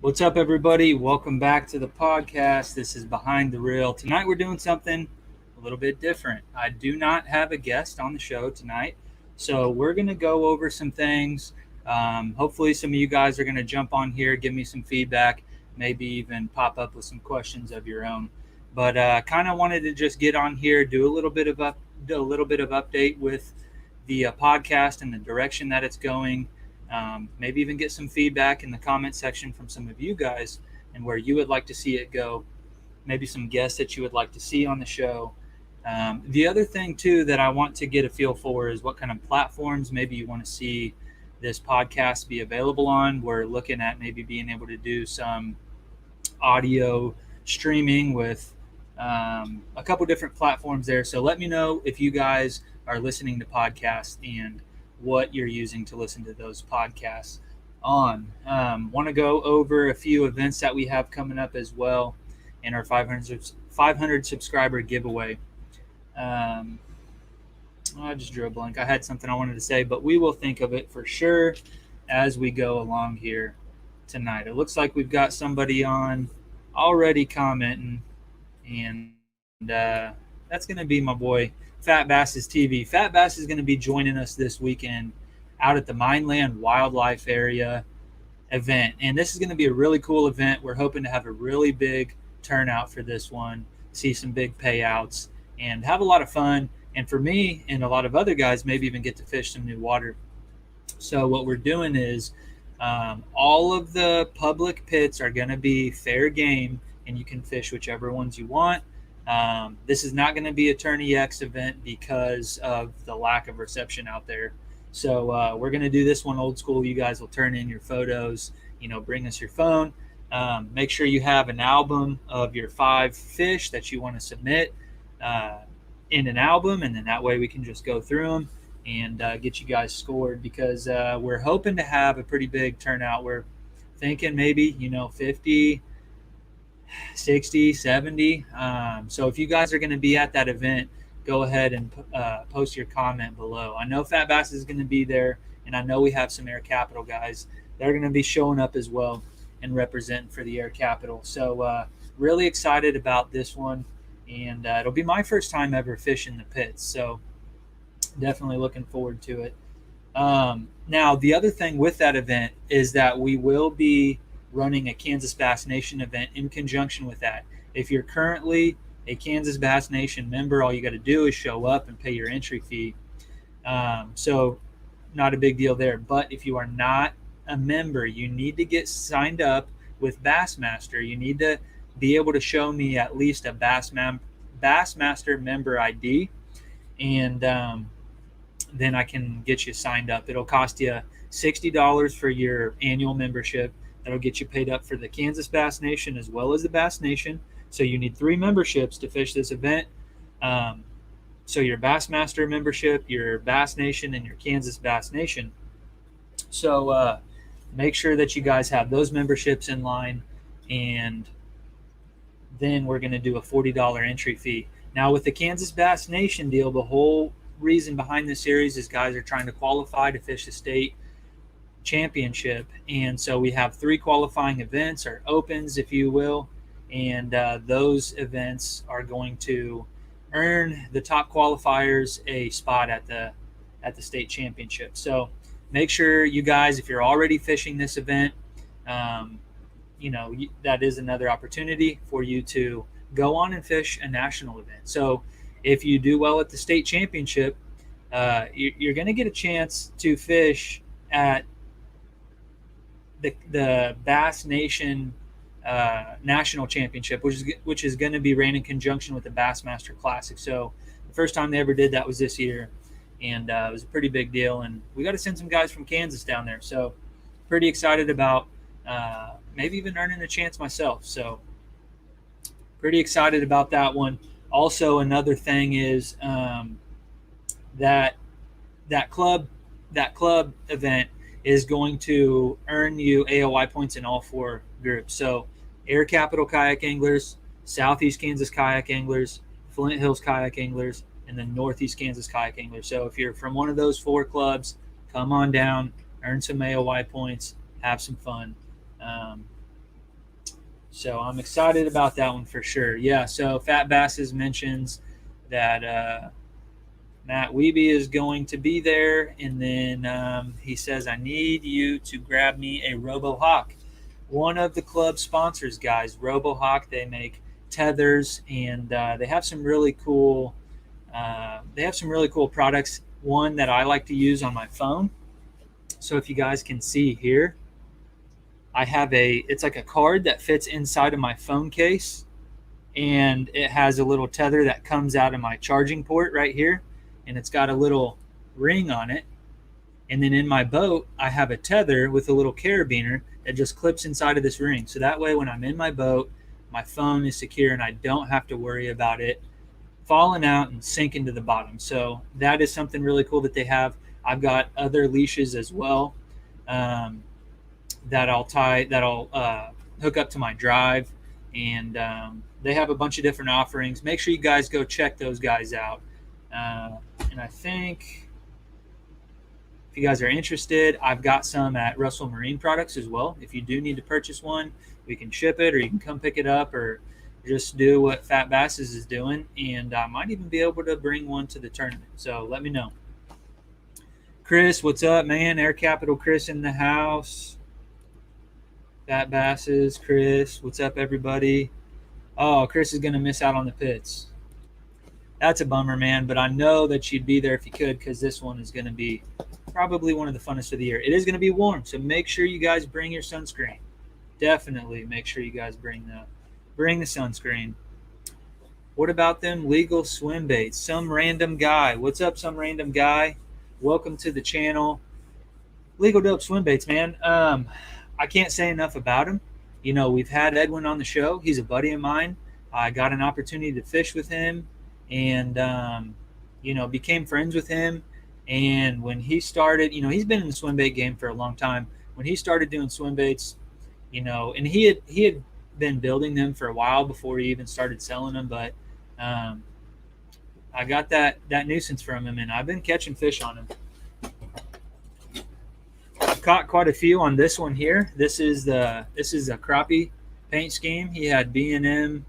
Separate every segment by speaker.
Speaker 1: What's up, everybody? Welcome back to the podcast. This is Behind the Reel. Tonight we're doing something a little bit different. I do not have a guest on the show tonight, so we're going to go over some things. Hopefully some of you guys are going to jump on here, give me some feedback, maybe even pop up with some questions of your own. But kind of wanted to just get on here, do a little bit of update with the podcast and the direction that it's going. Maybe even get some feedback in the comment section from some of you guys and where you would like to see it go. Maybe some guests that you would like to see on the show. The other thing, too, that I want to get a feel for is what kind of platforms maybe you want to see this podcast be available on. We're looking at maybe being able to do some audio streaming with a couple different platforms there. So let me know if you guys are listening to podcasts and what you're using to listen to those podcasts on. Want to go over a few events that we have coming up as well in our 500 subscriber giveaway. I just drew a blank. I had something I wanted to say, but we will think of it for sure as we go along here tonight. It looks like we've got somebody on already commenting, and that's going to be my boy Fat Bass's TV. Fat Bass is going to be joining us this weekend out at the Mineland Wildlife Area event, and this is going to be a really cool event. We're hoping to have a really big turnout for this one, see some big payouts, and have a lot of fun. And for me and a lot of other guys, maybe even get to fish some new water. So what we're doing is all of the public pits are going to be fair game, and you can fish whichever ones you want. This is not going to be a Tourney X event because of the lack of reception out there. So we're going to do this one old school. You guys will turn in your photos, bring us your phone. Make sure you have an album of your 5 fish that you want to submit in an album, and then that way we can just go through them and get you guys scored, because we're hoping to have a pretty big turnout. We're thinking maybe 50, 60, 70. So if you guys are going to be at that event, go ahead and post your comment below. I know Fat Bass is going to be there, and I know we have some Air Capital guys that are going to be showing up as well and representing for the Air Capital. So really excited about this one, and it'll be my first time ever fishing the pits, so definitely looking forward to it. Now, the other thing with that event is that we will be running a Kansas Bass Nation event in conjunction with that. If you're currently a Kansas Bass Nation member, all you got to do is show up and pay your entry fee. So not a big deal there. But if you are not a member, you need to get signed up with Bassmaster. You need to be able to show me at least a Bassmaster member ID, and then I can get you signed up. It'll cost you $60 for your annual membership. That'll get you paid up for the Kansas Bass Nation as well as the Bass Nation. So you need 3 memberships to fish this event. So your Bassmaster membership, your Bass Nation, and your Kansas Bass Nation. So make sure that you guys have those memberships in line, and then we're going to do a $40 entry fee. Now, with the Kansas Bass Nation deal, the whole reason behind this series is guys are trying to qualify to fish the state championship, and so we have 3 qualifying events, or opens if you will, and those events are going to earn the top qualifiers a spot at the state championship. So make sure you guys, if you're already fishing this event, that is another opportunity for you to go on and fish a national event. So if you do well at the state championship, you're going to get a chance to fish at the Bass Nation National Championship, which is going to be ran in conjunction with the Bassmaster Classic. So the first time they ever did that was this year, and it was a pretty big deal. And we got to send some guys from Kansas down there. So pretty excited about maybe even earning a chance myself. So pretty excited about that one. Also, another thing is that club event is going to earn you AOI points in all 4 groups. So Air Capital Kayak Anglers, Southeast Kansas Kayak Anglers, Flint Hills Kayak Anglers, and then Northeast Kansas Kayak Anglers. So if you're from one of those 4 clubs, come on down, earn some AOI points, have some fun. So I'm excited about that one for sure. Yeah, so Fat Basses mentions that Matt Wiebe is going to be there. And then he says, I need you to grab me a RoboHawk. One of the club sponsors, guys, RoboHawk. They make tethers, and they have some really cool products. One that I like to use on my phone. So if you guys can see here, I have it's like a card that fits inside of my phone case, and it has a little tether that comes out of my charging port right here, and it's got a little ring on it. And then in my boat, I have a tether with a little carabiner that just clips inside of this ring. So that way, when I'm in my boat, my phone is secure and I don't have to worry about it falling out and sinking to the bottom. So that is something really cool that they have. I've got other leashes as well that I'll hook up to my drive, and they have a bunch of different offerings. Make sure you guys go check those guys out. And I think if you guys are interested, I've got some at Russell Marine Products as well. If you do need to purchase one, we can ship it, or you can come pick it up, or just do what Fat Basses is doing. And I might even be able to bring one to the tournament. So let me know. Chris, what's up, man? Air Capital Chris in the house. Fat Basses, Chris. What's up, everybody? Oh, Chris is going to miss out on the pits. That's a bummer, man. But I know that you'd be there if you could, because this one is going to be probably one of the funnest of the year. It is going to be warm, so make sure you guys bring your sunscreen. Definitely make sure you guys bring the sunscreen. What about them legal swim baits? Some random guy. What's up, some random guy? Welcome to the channel. Legal dope swim baits, man. I can't say enough about him. You know, we've had Edwin on the show. He's a buddy of mine. I got an opportunity to fish with him, and became friends with him. And when he started, he's been in the swim bait game for a long time. When he started doing swim baits, and he had been building them for a while before he even started selling them. But I got that nuisance from him, and I've been catching fish on him. I've caught quite a few on this one here. This is a crappie paint scheme. He had B&M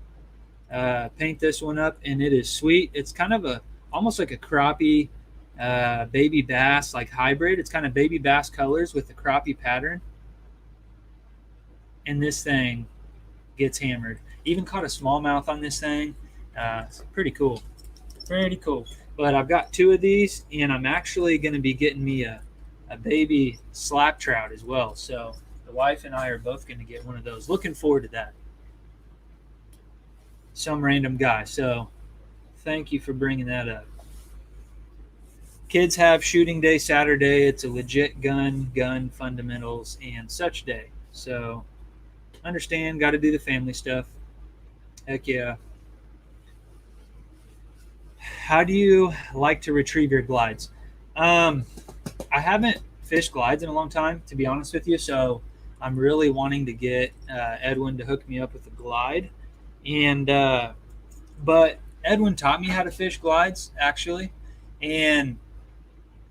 Speaker 1: paint this one up, and it is sweet. It's kind of almost like a crappie baby bass, like hybrid. It's kind of baby bass colors with the crappie pattern, and this thing gets hammered. Even caught a smallmouth on this thing. It's pretty cool. But I've got two of these, and I'm actually going to be getting me a baby slap trout as well. So the wife and I are both going to get one of those. Looking forward to that. Some random guy. So thank you for bringing that up. Kids have shooting day Saturday. It's a legit gun fundamentals and such day. So understand, got to do the family stuff. Heck yeah. How do you like to retrieve your glides? I haven't fished glides in a long time, to be honest with you. So I'm really wanting to get Edwin to hook me up with a glide. And but Edwin taught me how to fish glides, actually. And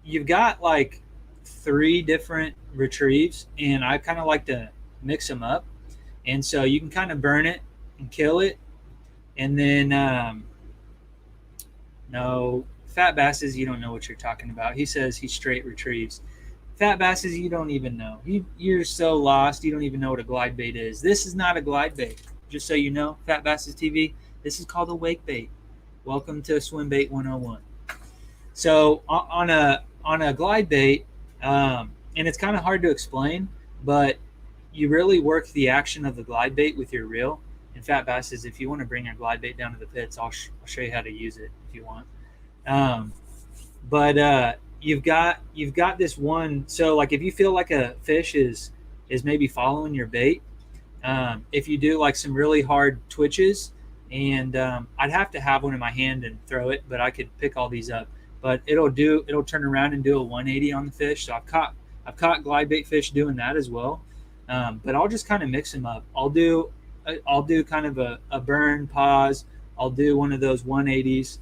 Speaker 1: you've got like 3 different retrieves, and I kind of like to mix them up. And so you can kind of burn it and kill it. And then, no, Fat Basses, you don't know what you're talking about. He says he straight retrieves. Fat Basses, you don't even know. You're so lost, you don't even know what a glide bait is. This is not a glide bait. Just so you know, Fat Basses TV, this is called a wake bait. Welcome to Swim Bait 101. So on a glide bait, and it's kind of hard to explain, but you really work the action of the glide bait with your reel. And Fat Basses, if you want to bring your glide bait down to the pits, I'll show you how to use it if you want. But you've got this one. So like if you feel like a fish is maybe following your bait, if you do like some really hard twitches, and I'd have to have one in my hand and throw it, but I could pick all these up. But it'll turn around and do a 180 on the fish. So I've caught glide bait fish doing that as well. But I'll just kind of mix them up. I'll do kind of a burn, pause. I'll do one of those 180s,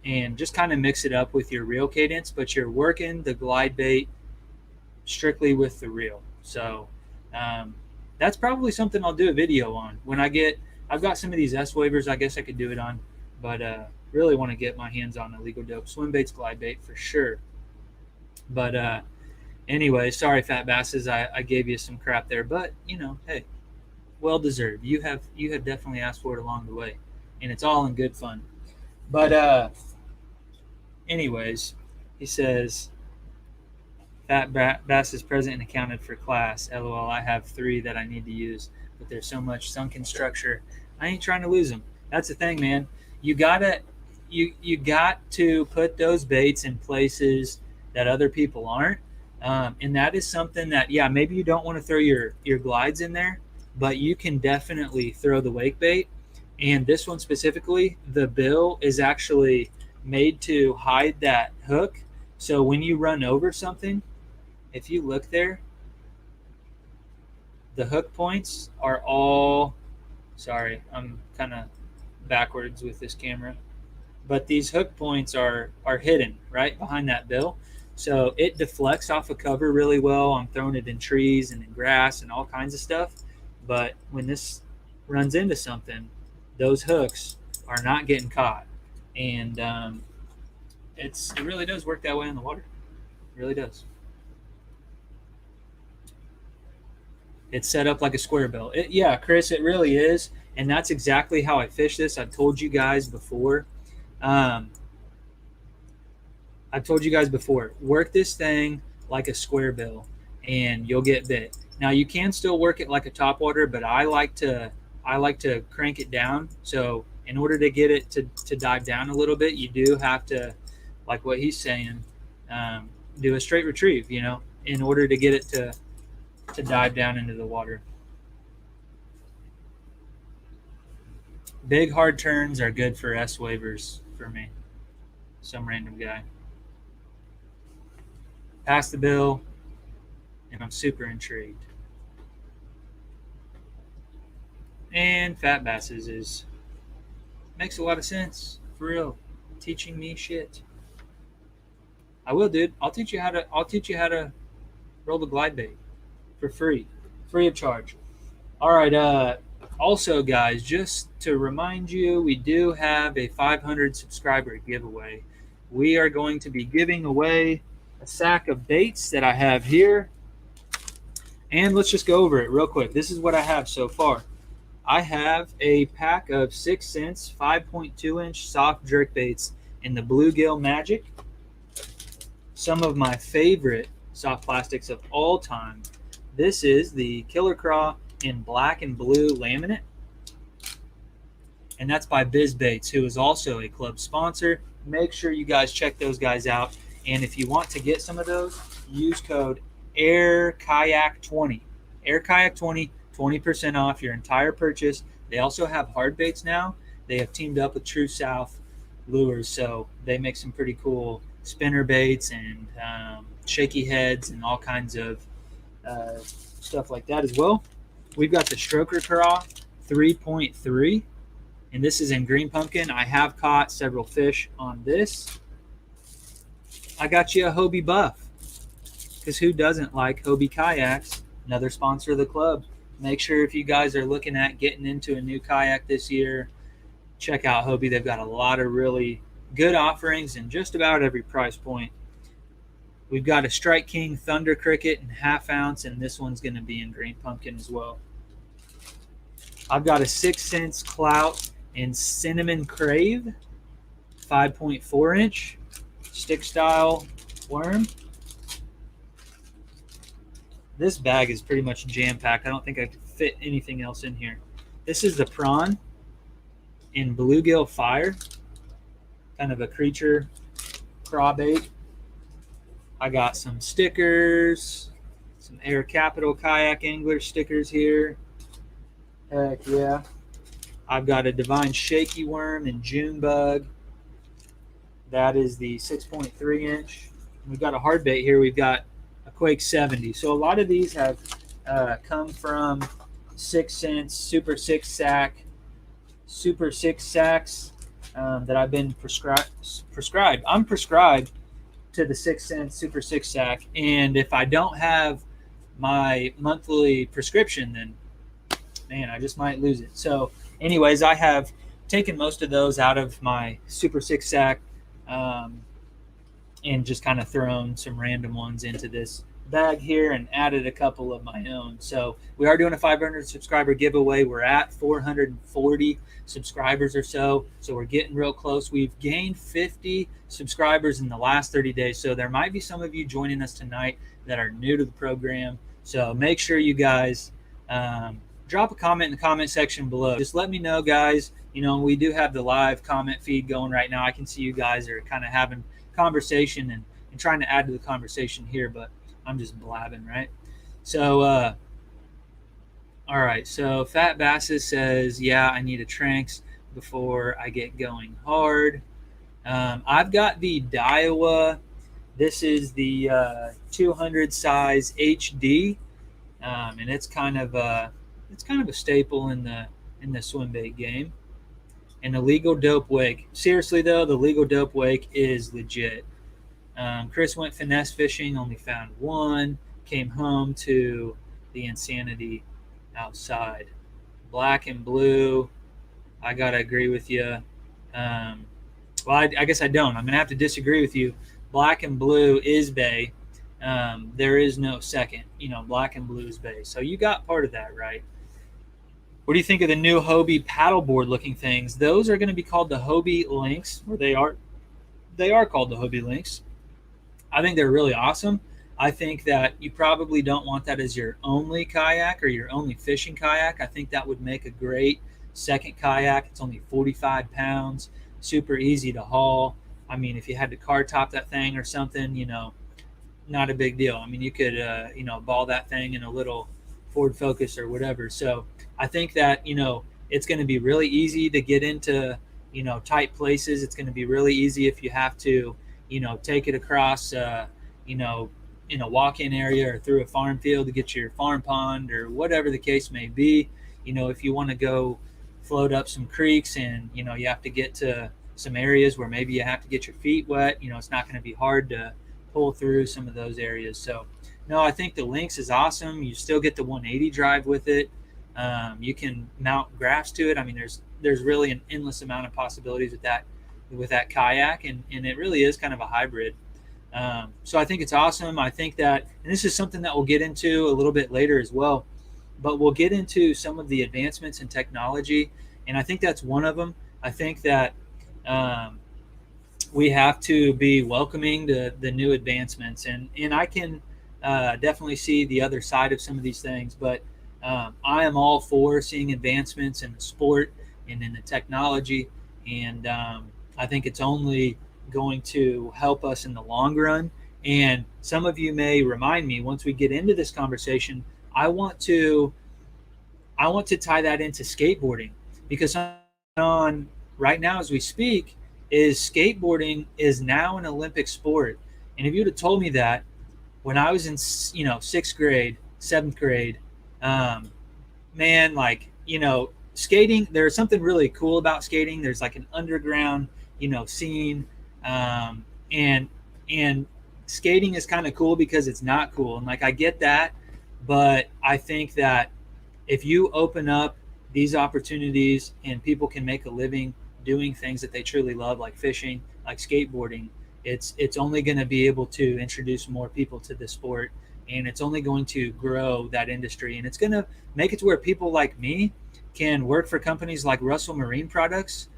Speaker 1: and just kind of mix it up with your reel cadence. But you're working the glide bait strictly with the reel. So that's probably something I'll do a video on when I've got some of these S-Wavers I guess I could do it on, but really want to get my hands on illegal dope. Swim baits, glide bait for sure. But anyway, sorry, Fat Basses, I gave you some crap there, but hey, well deserved. You have definitely asked for it along the way, and it's all in good fun. But anyways, he says, Fat Bass is present and accounted for class. LOL, I have 3 that I need to use, but there's so much sunken structure. I ain't trying to lose them. That's the thing, man. You got to put those baits in places that other people aren't. And that is something that, yeah, maybe you don't want to throw your glides in there, but you can definitely throw the wake bait. And this one specifically, the bill is actually made to hide that hook. So when you run over something, if you look there, the hook points are all, sorry, I'm kind of backwards with this camera, but these hook points are hidden right behind that bill. So it deflects off a cover really well. I'm throwing it in trees and in grass and all kinds of stuff. But when this runs into something, those hooks are not getting caught. And it really does work that way in the water. It really does. It's set up like a square bill. Yeah, Chris, it really is. And that's exactly how I fish this. I've told you guys before. Work this thing like a square bill and you'll get bit. Now you can still work it like a topwater, but I like to crank it down. So in order to get it to dive down a little bit, you do have to, like what he's saying, do a straight retrieve, in order to get it to dive down into the water. Big hard turns are good for S-Wavers for me. Some random guy. Pass the bill, and I'm super intrigued. And Fat Basses makes a lot of sense, for real. Teaching me shit. I will, dude. I'll teach you how to roll the glide bait for free of charge. All right. Also, guys, just to remind you, we do have a 500 subscriber giveaway. We are going to be giving away a sack of baits that I have here. And let's just go over it real quick. This is what I have so far. I have a pack of 6 cents 5.2 inch soft jerk baits in the Bluegill Magic. Some of my favorite soft plastics of all time. This is the Killer Craw in black and blue laminate. And that's by Biz Baits, who is also a club sponsor. Make sure you guys check those guys out. And if you want to get some of those, use code AIRKAYAK20. AIRKAYAK20, 20% off your entire purchase. They also have hard baits now. They have teamed up with True South Lures, so they make some pretty cool spinner baits and shaky heads and all kinds of stuff like that as well. We've got the Stroker Craw 3.3, and this is in green pumpkin. I have caught several fish on this. I got you a Hobie Buff, because who doesn't like Hobie Kayaks, another sponsor of the club. Make sure if you guys are looking at getting into a new kayak this year, check out Hobie. They've got a lot of really good offerings in just about every price point. We've got a Strike King Thunder Cricket in 1/2 ounce, and this one's going to be in green pumpkin as well. I've got a 6 cents Clout in Cinnamon Crave 5.4 inch stick style worm. This bag is pretty much jam-packed. I don't think I could fit anything else in here. This is the Prawn in Bluegill Fire, kind of a creature craw bait. I got some stickers, some Air Capital Kayak Angler stickers here. Heck yeah. I've got a Divine Shaky Worm in Junebug. That is the 6.3 inch. We've got a hard bait here. We've got a Quake 70. So a lot of these have come from 6 cents, Super 6 sacks that I've been prescribed. I'm prescribed to the 6 cent Super 6 sack, and if I don't have my monthly prescription, then Man, I just might lose it. So anyways, I have taken most of those out of my Super 6 sack, and just kind of thrown some random ones into this bag here and added a couple of my own. So we are doing a 500 subscriber giveaway. We're at 440 subscribers or so. So we're getting real close. We've gained 50 subscribers in the last 30 days. So there might be some of you joining us tonight that are new to the program. So make sure you guys drop a comment in the comment section below. Just let me know, guys. You know, we do have the live comment feed going right now. I can see you guys are kind of having conversation and trying to add to the conversation here, but I'm just blabbing, right? So all right, so Fat Basses says, yeah, I need a Tranx before I get going hard. I've got the Daiwa. This is the 200 size HD, and it's kind of a staple in the swim bait game. An illegal dope wake. Seriously though, the legal dope wake is legit. Chris went finesse fishing, only found one. Came home to the insanity outside. Black and blue. I gotta agree with you. Well, I guess I don't. I'm gonna have to disagree with you. Black and blue is bay. There is no second. You know, black and blue is bay. So you got part of that right. What do you think of the new Hobie paddleboard looking things? Those are going to be called the Hobie Lynx, or they are called the Hobie Lynx. I think they're really awesome. I think that you probably don't want that as your only kayak or your only fishing kayak. I think that would make a great second kayak. It's only 45 pounds, super easy to haul. I mean, if you had to car top that thing or something, you know, not a big deal. I mean, you could, you know, ball that thing in a little Ford Focus or whatever. So I think that, you know, it's going to be really easy to get into, you know, tight places. It's going to be really easy if you have to, you know, take it across, you know, in a walk-in area or through a farm field to get to your farm pond or whatever the case may be. You know, if you want to go float up some creeks and, you know, you have to get to some areas where maybe you have to get your feet wet, you know, it's not going to be hard to pull through some of those areas. So, no, I think the Lynx is awesome. You still get the 180 drive with it. You can mount graphs to it. I mean, there's really an endless amount of possibilities with that kayak, and it really is kind of a hybrid. So I think it's awesome. I think that, and this is something that we'll get into a little bit later as well, but we'll get into some of the advancements in technology, and I think that's one of them. I think that we have to be welcoming the new advancements, and I can definitely see the other side of some of these things, but I am all for seeing advancements in the sport and in the technology, and I think it's only going to help us in the long run. And some of you may remind me once we get into this conversation, I want to tie that into skateboarding, because on right now as we speak is skateboarding is now an Olympic sport. And if you would have told me that when I was in, you know, 6th grade, 7th grade, man, like, you know, skating, there's something really cool about skating. There's like an underground, you know, scene, and skating is kind of cool because it's not cool. And like, I get that, but I think that if you open up these opportunities and people can make a living doing things that they truly love, like fishing, like skateboarding, it's only going to be able to introduce more people to the sport, and it's only going to grow that industry, and it's going to make it to where people like me can work for companies like Russell Marine Products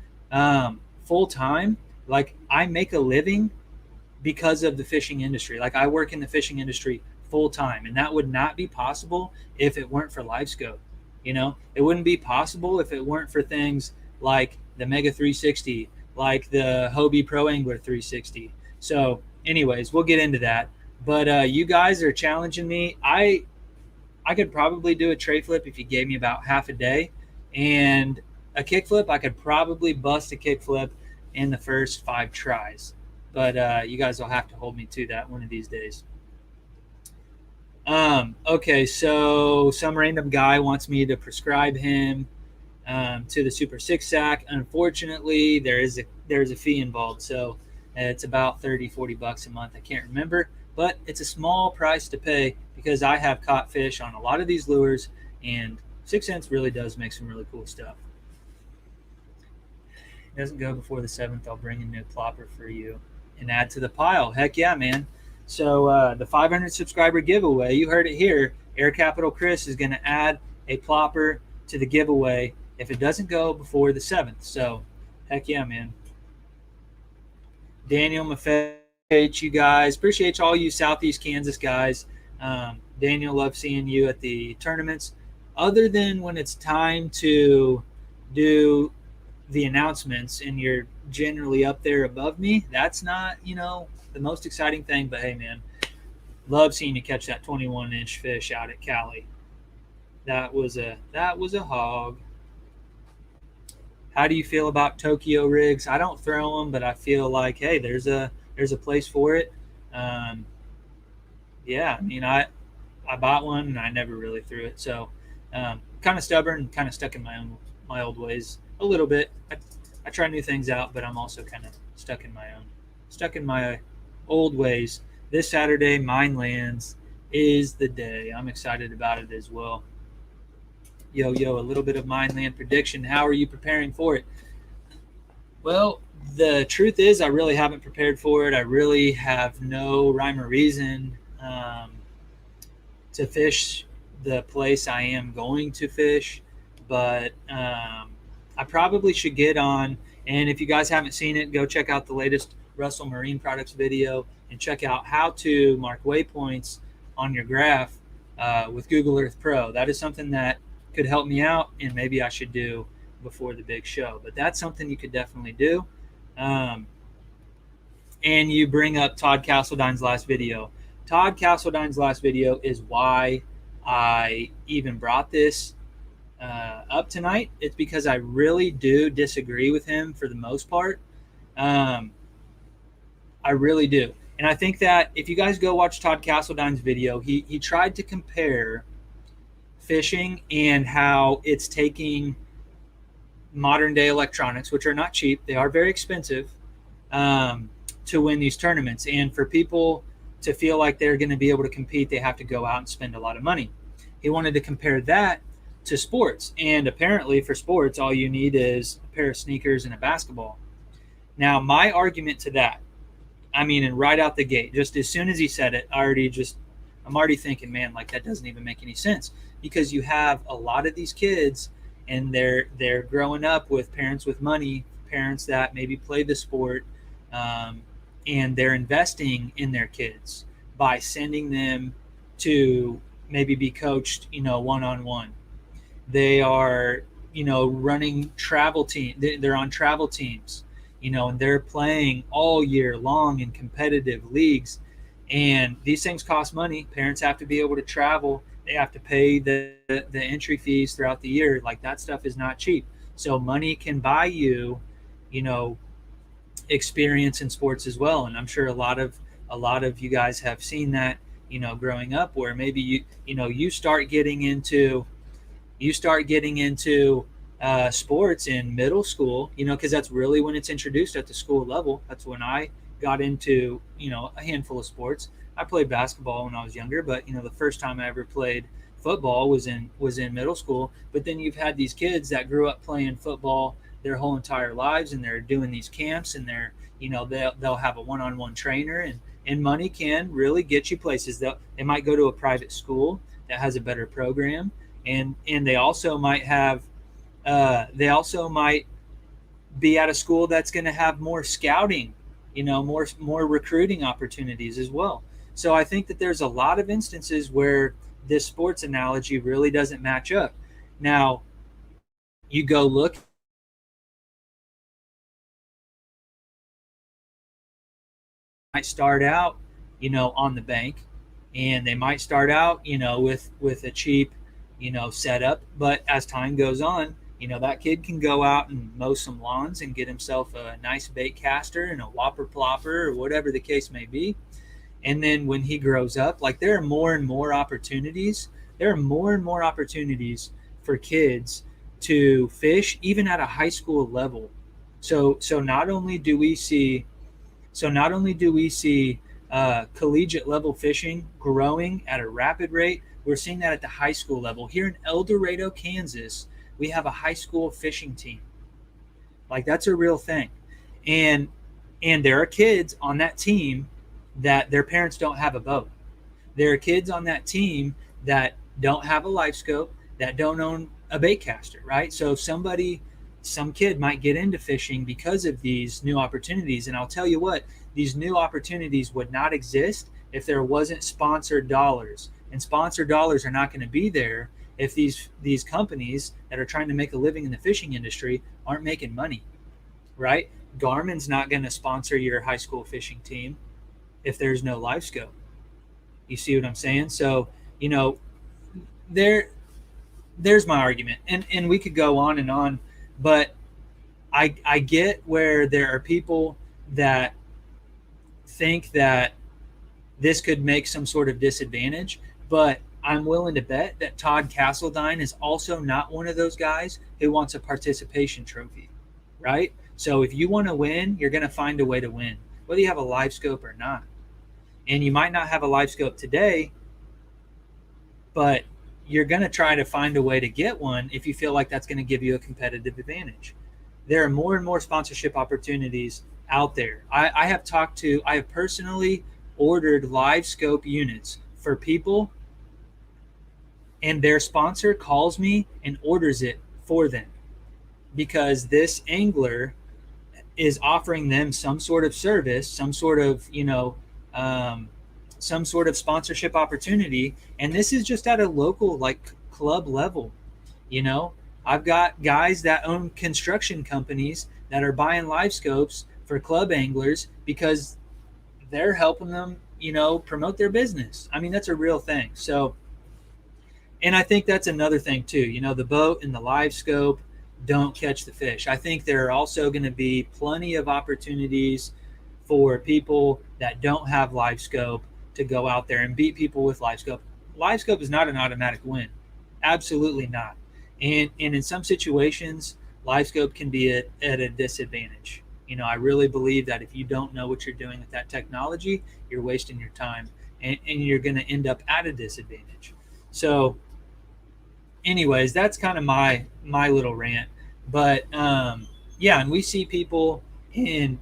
Speaker 1: full time. Like, I make a living because of the fishing industry. Like, I work in the fishing industry full time, and that would not be possible if it weren't for LiveScope. You know, it wouldn't be possible if it weren't for things like the Mega 360, like the Hobie Pro Angler 360. So anyways, we'll get into that. But you guys are challenging me. I could probably do a tray flip if you gave me about half a day, and a kick flip, I could probably bust a kick flip in the first 5 tries. But you guys will have to hold me to that one of these days. Okay, so some random guy wants me to prescribe him to the Super 6 sack. Unfortunately, there is a fee involved, so it's about $30-40 a month. I can't remember, but it's a small price to pay because I have caught fish on a lot of these lures, and 6 Cents really does make some really cool stuff. It doesn't go before the 7th. I'll bring a new plopper for you and add to the pile. Heck yeah, man. So the 500 subscriber giveaway, you heard it here. Air Capital Chris is going to add a plopper to the giveaway if it doesn't go before the 7th. So heck yeah, man. Daniel Maffei, appreciate you guys. Appreciate all you Southeast Kansas guys. Daniel, love seeing you at the tournaments. Other than when it's time to do the announcements and you're generally up there above me, that's not, the most exciting thing. But hey, man, love seeing you catch that 21-inch fish out at Cali. That was a hog. How do you feel about Tokyo rigs? I don't throw them, but I feel like, hey, there's a place for it. Yeah, I mean, I bought one and I never really threw it. So kind of stubborn, kind of stuck in my old ways a little bit. I try new things out, but I'm also kind of stuck in my old ways. This Saturday, Minelands is the day. I'm excited about it as well. Yo, a little bit of Mineland prediction. How are you preparing for it? Well, the truth is I really haven't prepared for it. I really have no rhyme or reason to fish the place I am going to fish, but I probably should get on. And if you guys haven't seen it, go check out the latest Russell Marine Products video and check out how to mark waypoints on your graph with Google Earth Pro. That is something that could help me out, and maybe I should do before the big show. But that's something you could definitely do. And you bring up Todd Castledine's last video. Todd Castledine's last video is why I even brought this up tonight. It's because I really do disagree with him for the most part. I really do. And I think that if you guys go watch Todd Castledine's video, he tried to compare fishing and how it's taking modern day electronics, which are not cheap, they are very expensive, to win these tournaments. And for people to feel like they're going to be able to compete, they have to go out and spend a lot of money. He wanted to compare that to sports. And apparently for sports, all you need is a pair of sneakers and a basketball. Now, my argument to that, and right out the gate, just as soon as he said it, I'm already thinking, man, like that doesn't even make any sense, because you have a lot of these kids and they're growing up with parents with money, parents that maybe play the sport, and they're investing in their kids by sending them to maybe be coached, one-on-one. They are, running travel team. They're on travel teams, and they're playing all year long in competitive leagues. And these things cost money. Parents have to be able to travel. They have to pay the entry fees throughout the year. Like, that stuff is not cheap. So money can buy you, experience in sports as well. And I'm sure a lot of you guys have seen that, growing up, where maybe you start getting into sports in middle school, because that's really when it's introduced at the school level. That's when I got into, a handful of sports. I played basketball when I was younger, but the first time I ever played football was in middle school. But then you've had these kids that grew up playing football their whole entire lives, and they're doing these camps, and they're, they'll have a one-on-one trainer, and money can really get you places. They might go to a private school that has a better program, and they also might have be at a school that's going to have more scouting, more recruiting opportunities as well. So I think that there's a lot of instances where this sports analogy really doesn't match up. Now, you go look might start out, on the bank, and they might start out, with a cheap, setup. But as time goes on, that kid can go out and mow some lawns and get himself a nice bait caster and a whopper plopper or whatever the case may be. And then when he grows up, like, there are more and more opportunities. There are more and more opportunities for kids to fish, even at a high school level. So not only do we see collegiate level fishing growing at a rapid rate. We're seeing that at the high school level. Here in El Dorado, Kansas, we have a high school fishing team. Like, that's a real thing. And there are kids on that team that their parents don't have a boat. There are kids on that team that don't have a life scope, that don't own a bait caster, right? So some kid might get into fishing because of these new opportunities. And I'll tell you what, these new opportunities would not exist if there wasn't sponsored dollars. And sponsored dollars are not going to be there if these companies that are trying to make a living in the fishing industry aren't making money, right? Garmin's not going to sponsor your high school fishing team if there's no life scope. You see what I'm saying? So, there's my argument. And we could go on and on, but I get where there are people that think that this could make some sort of disadvantage, but I'm willing to bet that Todd Castledine is also not one of those guys who wants a participation trophy, right? So if you want to win, you're going to find a way to win, whether you have a live scope or not. And you might not have a live scope today, but you're going to try to find a way to get one if you feel like that's going to give you a competitive advantage. There are more and more sponsorship opportunities out there. I have personally ordered live scope units for people, and their sponsor calls me and orders it for them because this angler is offering them some sort of service, some sort of sponsorship opportunity. And this is just at a local, like, club level. I've got guys that own construction companies that are buying live scopes for club anglers because they're helping them, promote their business. I mean, that's a real thing. So, and I think that's another thing too. The boat and the live scope don't catch the fish. I think there are also going to be plenty of opportunities for people that don't have live scope to go out there and beat people with live scope. Live scope is not an automatic win. Absolutely not. And in some situations, live scope can be at a disadvantage. I really believe that if you don't know what you're doing with that technology, you're wasting your time and you're going to end up at a disadvantage. So anyways, that's kind of my little rant. But yeah, and we see people in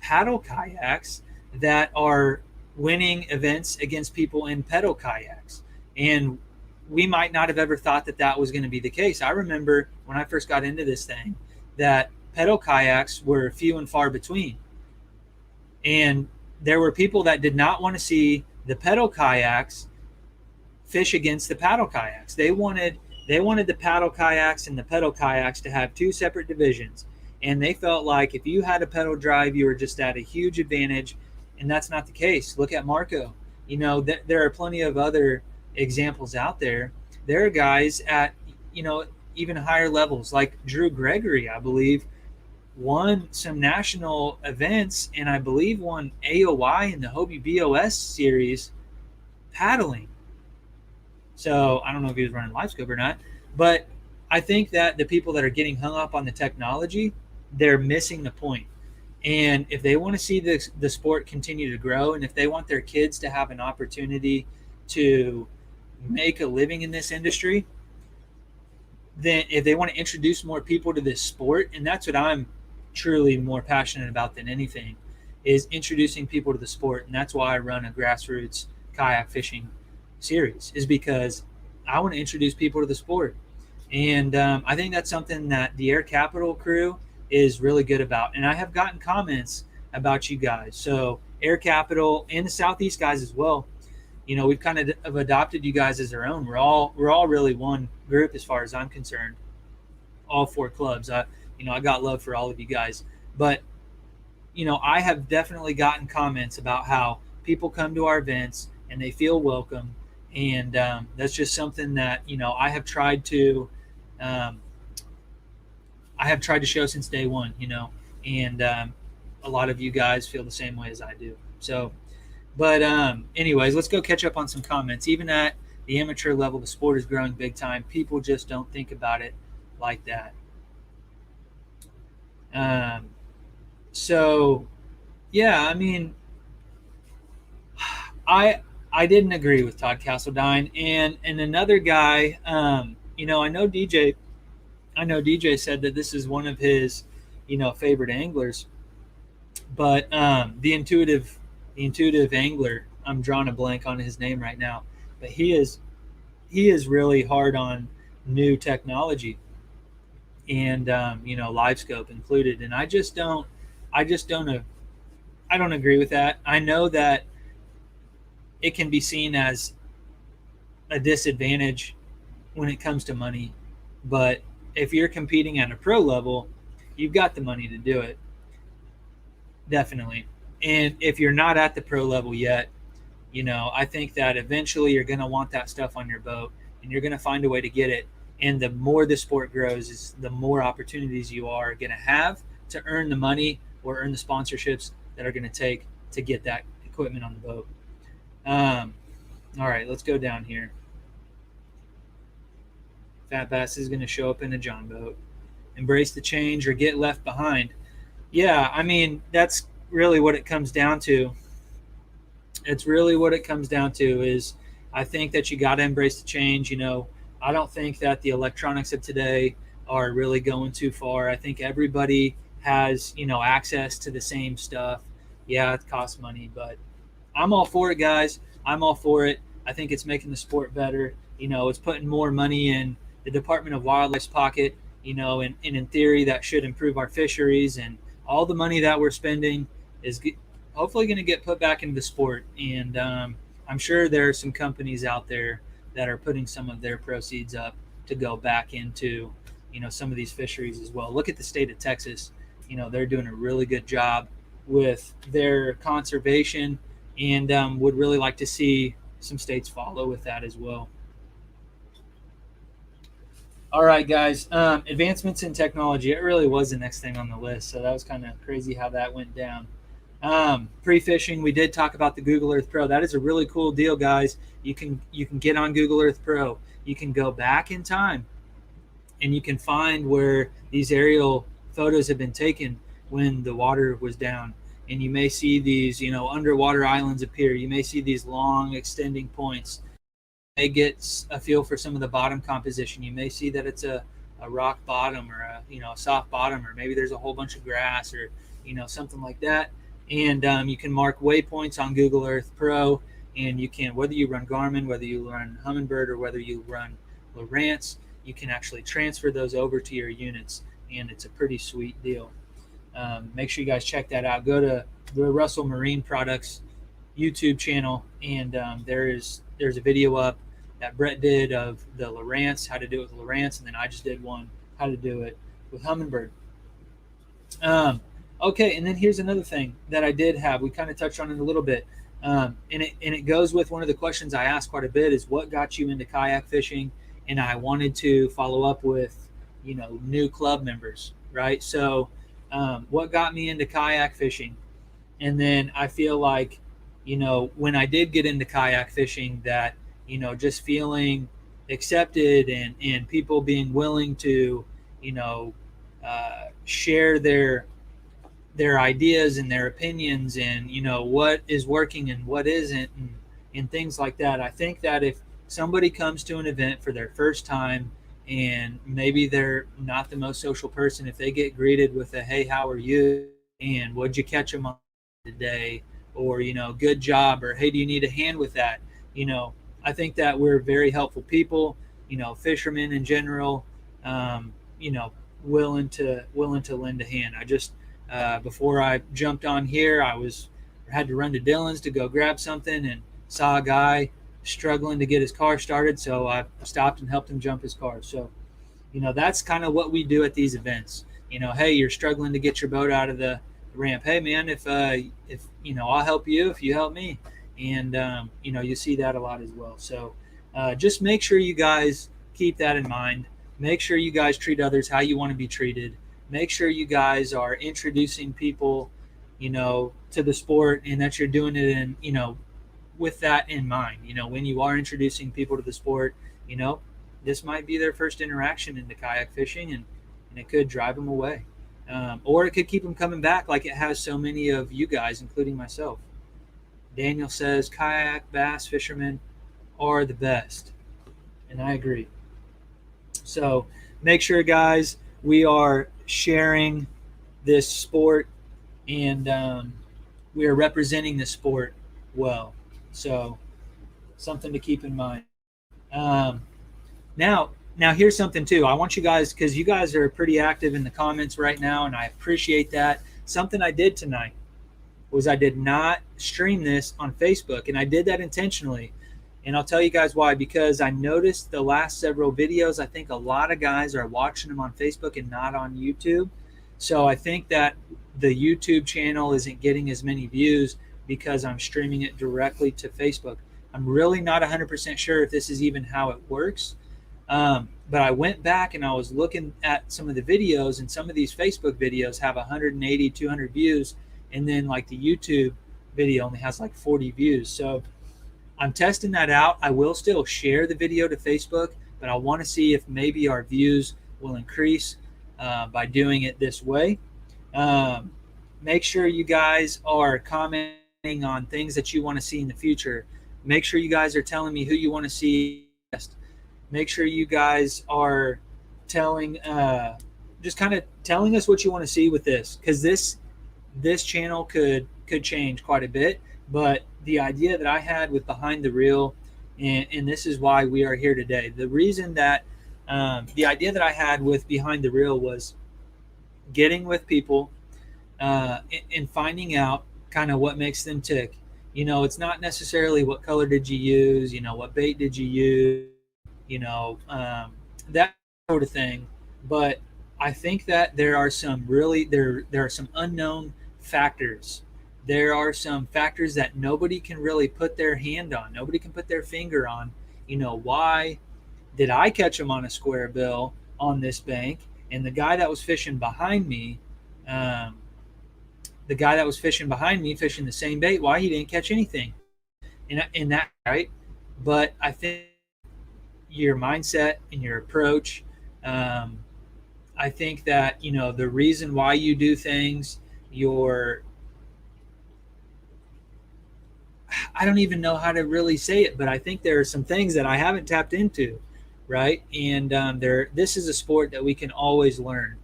Speaker 1: paddle kayaks that are winning events against people in pedal kayaks. And we might not have ever thought that was going to be the case. I remember when I first got into this thing that pedal kayaks were few and far between. And there were people that did not want to see the pedal kayaks fish against the paddle kayaks. They wanted the paddle kayaks and the pedal kayaks to have two separate divisions. And they felt like if you had a pedal drive, you were just at a huge advantage. And that's not the case. Look at Marco. There are plenty of other examples out there. There are guys at, even higher levels, like Drew Gregory, I believe, won some national events and I believe won AOI in the Hobie BOS series paddling. So I don't know if he was running live scope or not, but I think that the people that are getting hung up on the technology, they're missing the point. And if they want to see the sport continue to grow, and if they want their kids to have an opportunity to make a living in this industry, then if they want to introduce more people to this sport, and that's what I'm truly more passionate about than anything, is introducing people to the sport. And that's why I run a grassroots kayak fishing series, is because I want to introduce people to the sport. And I think that's something that the Air Capital crew is really good about. And I have gotten comments about you guys. So Air Capital and the Southeast guys as well, we've kind of have adopted you guys as our own. We're all really one group as far as I'm concerned. All four clubs. I got love for all of you guys. But, I have definitely gotten comments about how people come to our events and they feel welcome. And that's just something that, I have tried to show since day one, and a lot of you guys feel the same way as I do. So, but anyways, let's go catch up on some comments. Even at the amateur level, the sport is growing big time. People just don't think about it like that. So, yeah, I mean, I didn't agree with Todd Castledine and another guy. I know DJ said that this is one of his, favorite anglers, but the intuitive angler. I'm drawing a blank on his name right now, but he is really hard on new technology and live scope included, and I don't agree with that. I know that it can be seen as a disadvantage when it comes to money, but if you're competing at a pro level, you've got the money to do it, definitely. And if you're not at the pro level yet, I think that eventually you're going to want that stuff on your boat, and you're going to find a way to get it. And the more the sport grows, is the more opportunities you are going to have to earn the money or earn the sponsorships that are going to take to get that equipment on the boat. All right, let's go down here. Fat Bass is going to show up in a John boat. Embrace the change or get left behind. Yeah, I mean, that's really what it comes down to. It's really what it comes down to is I think that you got to embrace the change. I don't think that the electronics of today are really going too far. I think everybody has, access to the same stuff. Yeah, it costs money, but I'm all for it, guys. I'm all for it. I think it's making the sport better. It's putting more money in the Department of Wildlife's pocket, and in theory that should improve our fisheries, and all the money that we're spending is hopefully going to get put back into the sport. And I'm sure there are some companies out there that are putting some of their proceeds up to go back into, some of these fisheries as well. Look at the state of Texas. They're doing a really good job with their conservation, and would really like to see some states follow with that as well. All right, guys. Advancements in technology. It really was the next thing on the list, so that was kind of crazy how that went down. Pre-fishing, we did talk about the Google Earth Pro. That is a really cool deal, guys. You can get on Google Earth Pro. You can go back in time, and you can find where these aerial photos have been taken when the water was down. And you may see these, underwater islands appear. You may see these long extending points. You may get a feel for some of the bottom composition. You may see that it's a rock bottom or a soft bottom, or maybe there's a whole bunch of grass or something like that. And you can mark waypoints on Google Earth Pro, and you can, whether you run Garmin, whether you run Humminbird, or whether you run Lowrance, you can actually transfer those over to your units, and it's a pretty sweet deal. Make sure you guys check that out. Go to the Russell Marine Products YouTube channel, and there's a video up that Brett did of the Lowrance, how to do it with Lowrance, and then I just did one, how to do it with Humminbird. Okay, and then here's another thing that I did have. We kind of touched on it a little bit, and it goes with one of the questions I asked quite a bit is what got you into kayak fishing, and I wanted to follow up with new club members, right? So what got me into kayak fishing, and then I feel like when I did get into kayak fishing, that just feeling accepted and people being willing to share their ideas and their opinions, and what is working and what isn't, and things like that. I think that if somebody comes to an event for their first time and maybe they're not the most social person, if they get greeted with a hey, how are you, and what'd you catch them on today, or good job, or hey, do you need a hand with that, I think that we're very helpful people, fishermen in general, willing to lend a hand. I just before I jumped on here, I had to run to Dillon's to go grab something, and saw a guy struggling to get his car started, so I stopped and helped him jump his car. So that's kind of what we do at these events. Hey, you're struggling to get your boat out of the ramp. Hey man, if I'll help you if you help me, and you see that a lot as well. So just make sure you guys keep that in mind. Make sure you guys treat others how you want to be treated. Make sure you guys are introducing people to the sport, and that you're doing it in with that in mind. When you are introducing people to the sport, this might be their first interaction into kayak fishing, and it could drive them away, or it could keep them coming back, like it has so many of you guys, including myself. Daniel says kayak bass fishermen are the best, and I agree. So make sure, guys, we are sharing this sport, and we are representing the sport well. So something to keep in mind. Um, now here's something too. I want you guys, because you guys are pretty active in the comments right now, and I appreciate that. Something I did tonight was I did not stream this on Facebook, and I did that intentionally. And I'll tell you guys why. Because I noticed the last several videos, I think a lot of guys are watching them on Facebook and not on YouTube. So I think that the YouTube channel isn't getting as many views because I'm streaming it directly to Facebook. I'm really not 100% sure if this is even how it works. But I went back and I was looking at some of the videos, and some of these Facebook videos have 180, 200 views. And then like the YouTube video only has like 40 views. So I'm testing that out. I will still share the video to Facebook, but I want to see if maybe our views will increase by doing it this way. Make sure you guys are commenting on things that you want to see in the future. Make sure you guys are telling me who you want to see next. Make sure you guys are telling, just kind of telling us what you want to see with this, because this channel could change quite a bit. But the idea that I had with Behind the Reel, and this is why we are here today. The reason that the idea that I had with Behind the Reel was getting with people and finding out kind of what makes them tick. It's not necessarily what color did you use, what bait did you use, that sort of thing. But I think that there are some there are some unknown factors. There are some factors that nobody can really put their hand on. Nobody can put their finger on. Why did I catch them on a square bill on this bank, and the guy that was fishing behind me, fishing the same bait, why he didn't catch anything? And that right. But I think your mindset and your approach. I think that the reason why you do things, I don't even know how to really say it, but I think there are some things that I haven't tapped into, right? And this is a sport that we can always learn,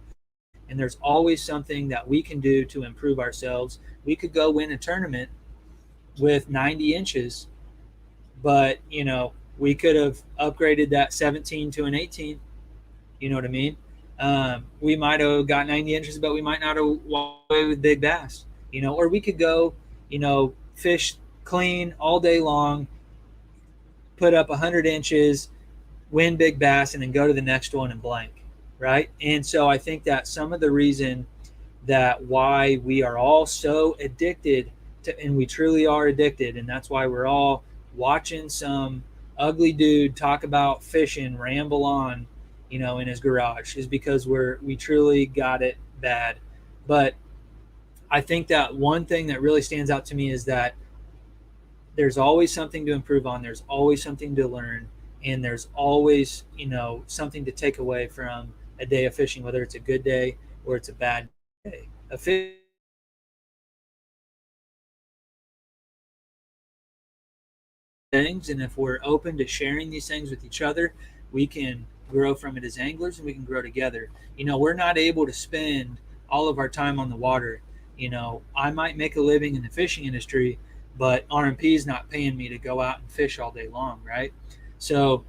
Speaker 1: and there's always something that we can do to improve ourselves. We could go win a tournament with 90 inches, but we could have upgraded that 17 to an 18. You know what I mean? We might have got 90 inches, but we might not have walked away with big bass. Or we could go, fish clean all day long, put up 100 inches, win big bass, and then go to the next one and blank, right? And so I think that some of the reason that why we are all so addicted to, and we truly are addicted, and that's why we're all watching some ugly dude talk about fishing, ramble on, in his garage, is because we truly got it bad. But I think that one thing that really stands out to me is that there's always something to improve on. There's always something to learn, and there's always, something to take away from a day of fishing, whether it's a good day or it's a bad day. Things, and if we're open to sharing these things with each other, we can grow from it as anglers, and we can grow together. We're not able to spend all of our time on the water. I might make a living in the fishing industry, but RMP is not paying me to go out and fish all day long, right? So,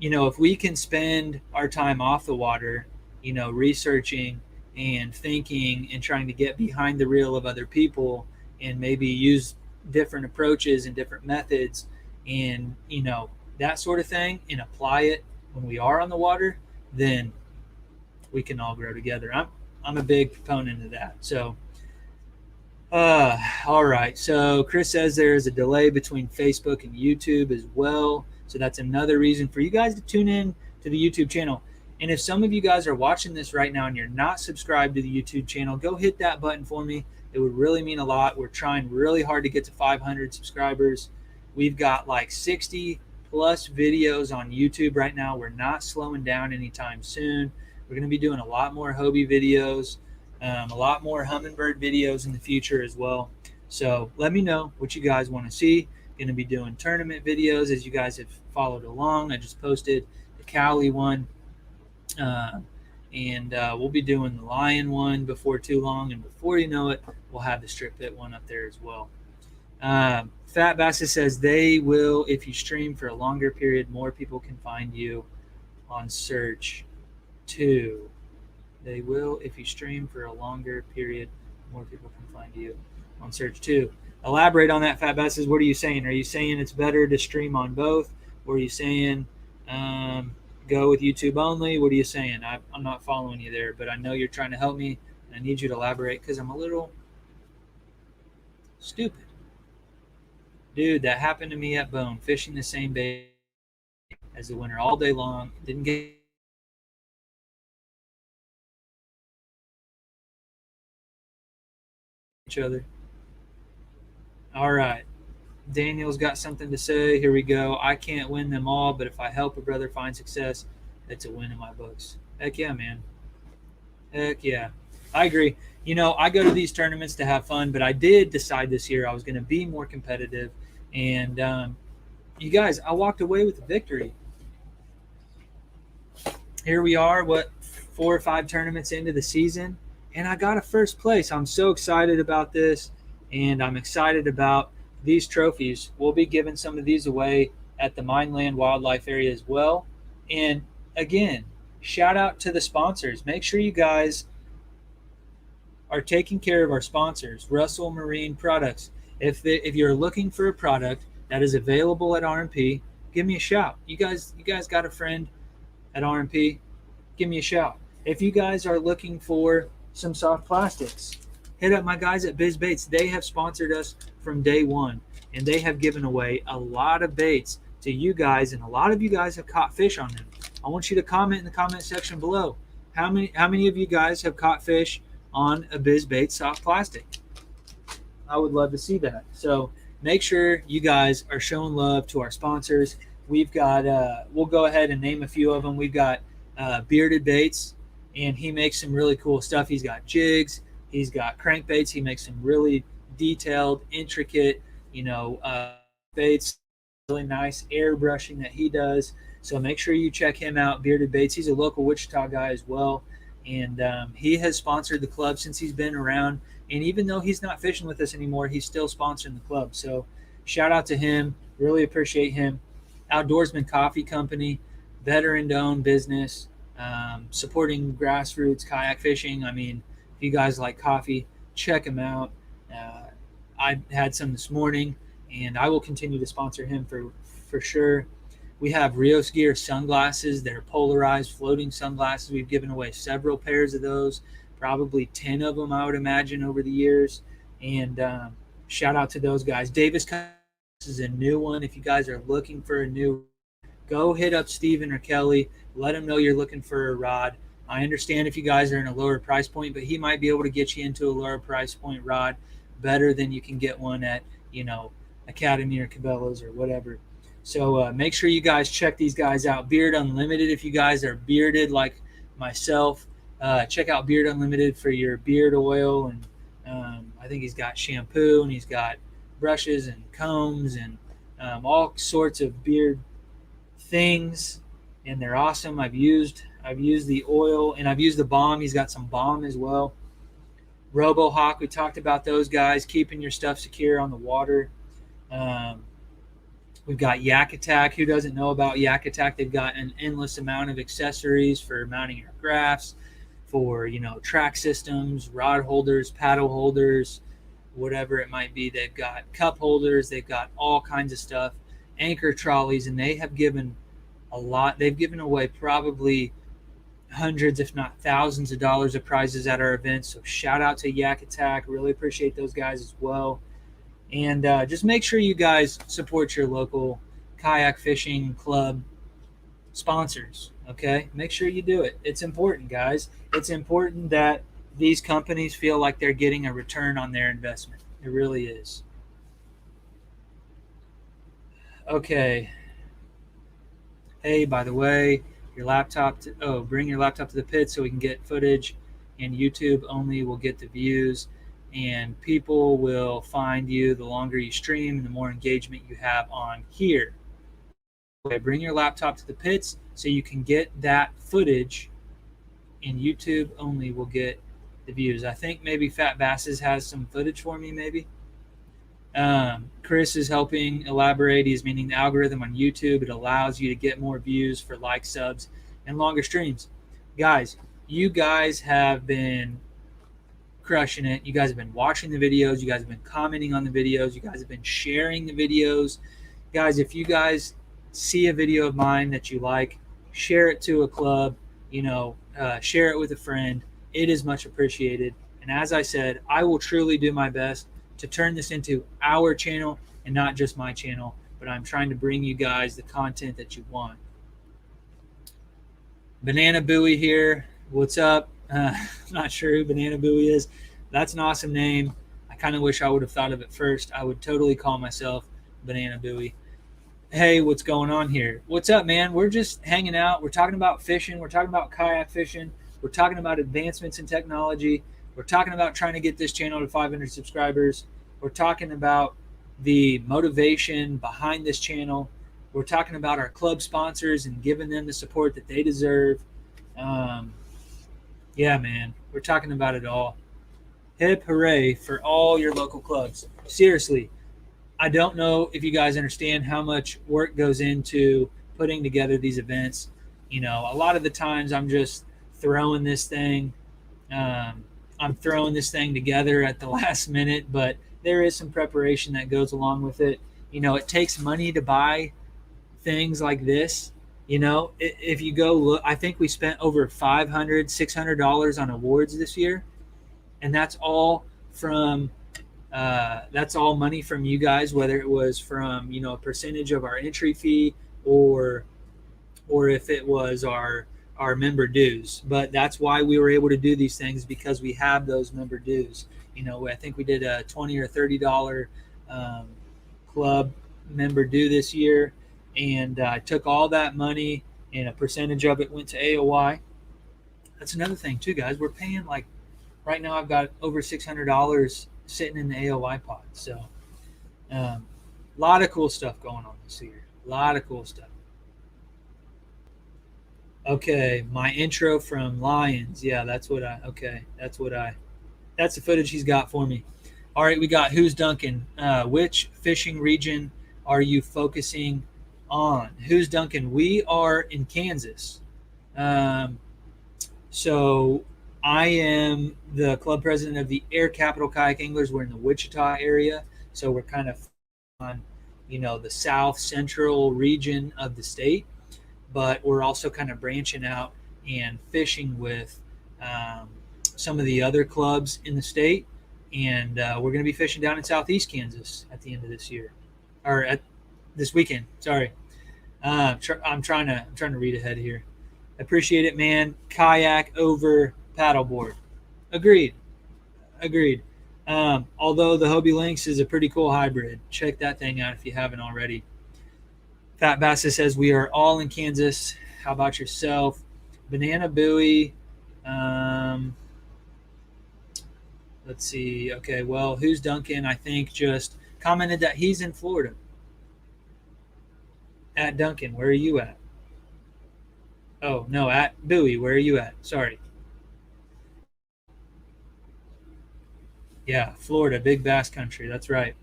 Speaker 1: if we can spend our time off the water, researching and thinking and trying to get behind the reel of other people, and maybe use different approaches and different methods, and that sort of thing, and apply it when we are on the water, then we can all grow together. I'm a big proponent of that. So all right, so Chris says there's a delay between Facebook and YouTube as well, so that's another reason for you guys to tune in to the YouTube channel. And if some of you guys are watching this right now and you're not subscribed to the YouTube channel, go hit that button for me. It would really mean a lot. We're trying really hard to get to 500 subscribers. We've got like 60 plus videos on YouTube right now. We're not slowing down anytime soon. We're going to be doing a lot more Hobie videos, a lot more Humminbird videos in the future as well. So let me know what you guys want to see. Going to be doing tournament videos as you guys have followed along. I just posted the Cali one, uh, and we'll be doing the Lion one before too long. And before you know it, we'll have the Strip Pit one up there as well. Fat Bassett says they will, if you stream for a longer period, more people can find you on search too. They will, if you stream for a longer period, more people can find you on search too. Elaborate on that, Fat Bassett. What are you saying? Are you saying it's better to stream on both? Or are you saying go with YouTube only? What are you saying? I'm not following you there, but I know you're trying to help me. And I need you to elaborate because I'm a little stupid. Dude, that happened to me at Bone, fishing the same bait as the winter all day long. Didn't get each other. All right. Daniel's got something to say. Here we go. I can't win them all, but if I help a brother find success, it's a win in my books. Heck yeah, man. Heck yeah. I agree. You know, I go to these tournaments to have fun, but I did decide this year I was going to be more competitive. And you guys, I walked away with a victory. Here we are, 4 or 5 tournaments into the season, and I got a first place. I'm so excited about this, and I'm excited about these trophies. We'll be giving some of these away at the Mineland Wildlife area as well. And again, shout out to the sponsors. Make sure you guys are taking care of our sponsors, Russell Marine Products. If you're looking for a product that is available at RMP, give me a shout. You guys got a friend at RMP? Give me a shout. If you guys are looking for some soft plastics, hit up my guys at Biz Baits. They have sponsored us from day one, and they have given away a lot of baits to you guys, and a lot of you guys have caught fish on them. I want you to comment in the comment section below. How many of you guys have caught fish on a Biz Baits soft plastic? I would love to see that. So make sure you guys are showing love to our sponsors. We've got, we'll go ahead and name a few of them. We've got Bearded Baits, and he makes some really cool stuff. He's got jigs, he's got crankbaits. He makes some really detailed, intricate, baits. Really nice airbrushing that he does. So make sure you check him out, Bearded Baits. He's a local Wichita guy as well, and he has sponsored the club since he's been around. And even though he's not fishing with us anymore, he's still sponsoring the club. So shout out to him. Really appreciate him. Outdoorsman Coffee Company, veteran-owned business, supporting grassroots kayak fishing. I mean, if you guys like coffee, check him out. I had some this morning, and I will continue to sponsor him for sure. We have Rios Gear sunglasses. They're polarized floating sunglasses. We've given away several pairs of those, probably 10 of them, I would imagine, over the years. And shout out to those guys. Davis is a new one. If you guys are looking for a new, go hit up Steven or Kelly. Let them know you're looking for a rod. I understand if you guys are in a lower price point, but he might be able to get you into a lower price point rod better than you can get one at, Academy or Cabela's or whatever. So make sure you guys check these guys out. Beard Unlimited, if you guys are bearded like myself, check out Beard Unlimited for your beard oil. And I think he's got shampoo, and he's got brushes and combs and all sorts of beard things, and they're awesome. I've used the oil, and I've used the balm. He's got some balm as well. RoboHawk, we talked about those guys, keeping your stuff secure on the water. We've got Yak Attack. Who doesn't know about Yak Attack? They've got an endless amount of accessories for mounting your graphs, for track systems, rod holders, paddle holders, whatever it might be. They've got cup holders. They've got all kinds of stuff, anchor trolleys, and they have given a lot. They've given away probably hundreds, if not thousands of dollars of prizes at our events. So shout out to Yak Attack. Really appreciate those guys as well. And just make sure you guys support your local kayak fishing club sponsors, okay? Make sure you do it. It's important, guys. It's important that these companies feel like they're getting a return on their investment. It really is. Okay. Hey, by the way, your laptop bring your laptop to the pit so we can get footage, and YouTube only will get the views. and people will find you the longer you stream and the more engagement you have on here. Okay, bring your laptop to the pits so you can get that footage, and YouTube only will get the views. I think maybe Fat Basses has some footage for me, maybe. Chris is helping elaborate. He's meaning the algorithm on YouTube. It allows you to get more views for like, subs, and longer streams. Guys, you guys have been crushing it. You guys have been watching the videos. You guys have been commenting on the videos. You guys have been sharing the videos. Guys, if you guys see a video of mine that you like, share it to a club, share it with a friend. It is much appreciated. And as I said, I will truly do my best to turn this into our channel and not just my channel, but I'm trying to bring you guys the content that you want. Banana Buoy here. What's up? Not sure who Banana Buoy is. That's an awesome name. I kind of wish I would have thought of it first. I would totally call myself Banana Buoy. Hey, what's going on here? What's up, man? We're just hanging out. We're talking about fishing. We're talking about kayak fishing. We're talking about advancements in technology. We're talking about trying to get this channel to 500 subscribers. We're talking about the motivation behind this channel. We're talking about our club sponsors and giving them the support that they deserve. Yeah, man, we're talking about it all. Hip hooray for all your local clubs. Seriously, I don't know if you guys understand how much work goes into putting together these events. A lot of the times I'm just throwing this thing. I'm throwing this thing together at the last minute, but there is some preparation that goes along with it. It takes money to buy things like this. If you go look, I think we spent over $500, $600 on awards this year, and that's all money from you guys, whether it was from a percentage of our entry fee or if it was our member dues. But that's why we were able to do these things, because we have those member dues. I think we did a $20 or $30 club member due this year, and I took all that money and a percentage of it went to AOY. That's another thing too, guys. We're paying, like, right now I've got over $600 sitting in the AOY pot. So a lot of cool stuff going on this year. A lot of cool stuff. Okay, my intro from Lions. Yeah, that's the footage he's got for me. All right, we got Who's Duncan. Which fishing region are you focusing on? Who's Duncan? We are in Kansas. So I am the club president of the Air Capital Kayak Anglers. We're in the Wichita area, so we're kind of on, the south central region of the state. But we're also kind of branching out and fishing with some of the other clubs in the state, and we're going to be fishing down in southeast Kansas at the end of this year, or at this weekend. Sorry, I'm trying to read ahead here. Appreciate it, man. Kayak over paddleboard. Agreed. Although the Hobie Lynx is a pretty cool hybrid. Check that thing out if you haven't already. Fat Bassa says we are all in Kansas. How about yourself? Banana Buoy. Let's see. Okay, well, Who's Duncan, I think, just commented that he's in Florida. At Duncan, where are you at? Oh, no, at Buoy, where are you at? Sorry. Yeah, Florida, big bass country. That's right.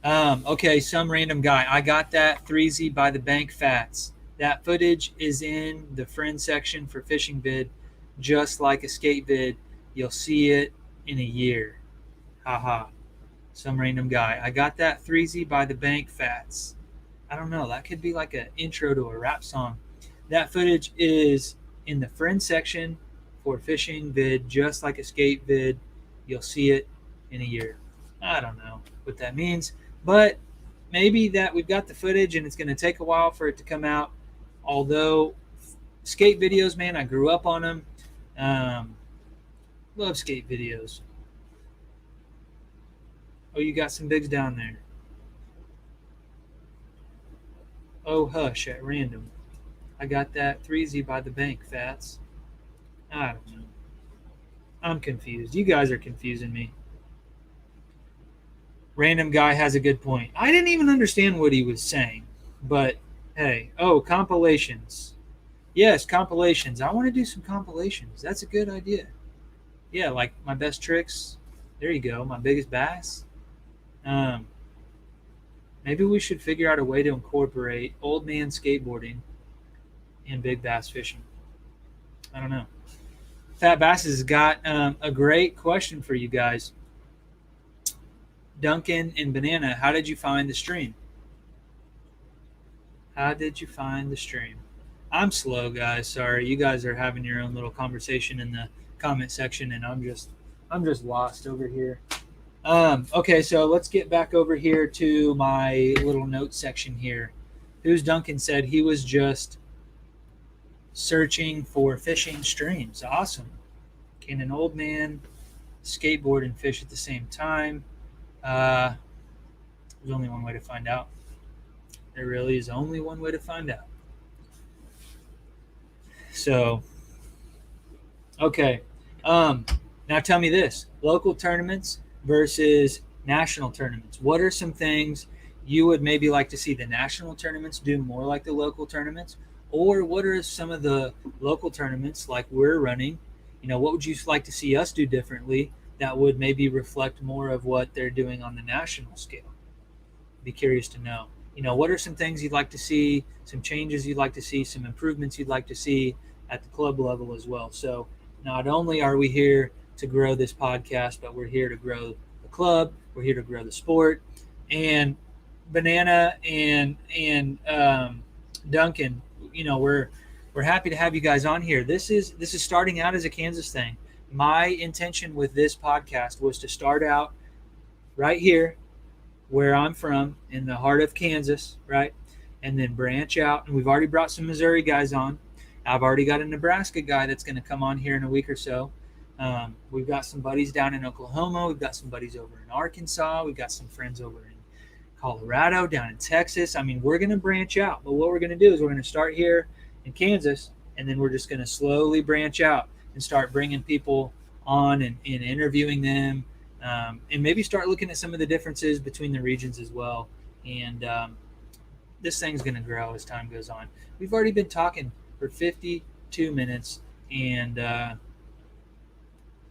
Speaker 1: Okay, some random guy. I got that 3Z by the bank fats. That footage is in the friend section for fishing vid, just like a skate vid. You'll see it in a year. Haha. Some random guy. I got that 3Z by the bank fats. I don't know. That could be like an intro to a rap song. That footage is in the friend section for fishing vid, just like a skate vid. You'll see it in a year. I don't know what that means, but maybe that we've got the footage and it's going to take a while for it to come out. Although skate videos, man, I grew up on them. Love skate videos. Oh, you got some bigs down there. Oh, hush, at random. I got that 3Z by the bank, Fats. I don't know. I'm confused. You guys are confusing me. Random guy has a good point. I didn't even understand what he was saying, but hey, compilations. Yes, compilations. I want to do some compilations. That's a good idea. Yeah, like my best tricks. There you go. My biggest bass. Um, Maybe we should figure out a way to incorporate old man skateboarding and big bass fishing. I don't know. Fat Bass has got a great question for you guys. Duncan and Banana, how did you find the stream? How did you find the stream? I'm slow, guys. Sorry, you guys are having your own little conversation in the comment section, and I'm just lost over here. Okay, so let's get back over here to my little note section here. Who's Duncan said he was just searching for fishing streams. Awesome. Can an old man skateboard and fish at the same time? There's only one way to find out. There really is only one way to find out. So, okay. Now tell me this: local tournaments versus national tournaments. What are some things you would maybe like to see the national tournaments do more like the local tournaments? Or what are some of the local tournaments like we're running? What would you like to see us do differently that would maybe reflect more of what they're doing on the national scale? Be curious to know. What are some things you'd like to see, some changes you'd like to see, some improvements you'd like to see at the club level as well. So not only are we here to grow this podcast, but we're here to grow the club. We're here to grow the sport. And Banana and Duncan, we're happy to have you guys on here. This is starting out as a Kansas thing. My intention with this podcast was to start out right here where I'm from, in the heart of Kansas, right? And then branch out. And we've already brought some Missouri guys on. I've already got a Nebraska guy that's going to come on here in a week or so. We've got some buddies down in Oklahoma. We've got some buddies over in Arkansas. We've got some friends over in Colorado, down in Texas. I mean, we're going to branch out. But what we're going to do is we're going to start here in Kansas, and then we're just going to slowly branch out and start bringing people on and interviewing them. And maybe start looking at some of the differences between the regions as well. And this thing's going to grow as time goes on. We've already been talking for 52 minutes, and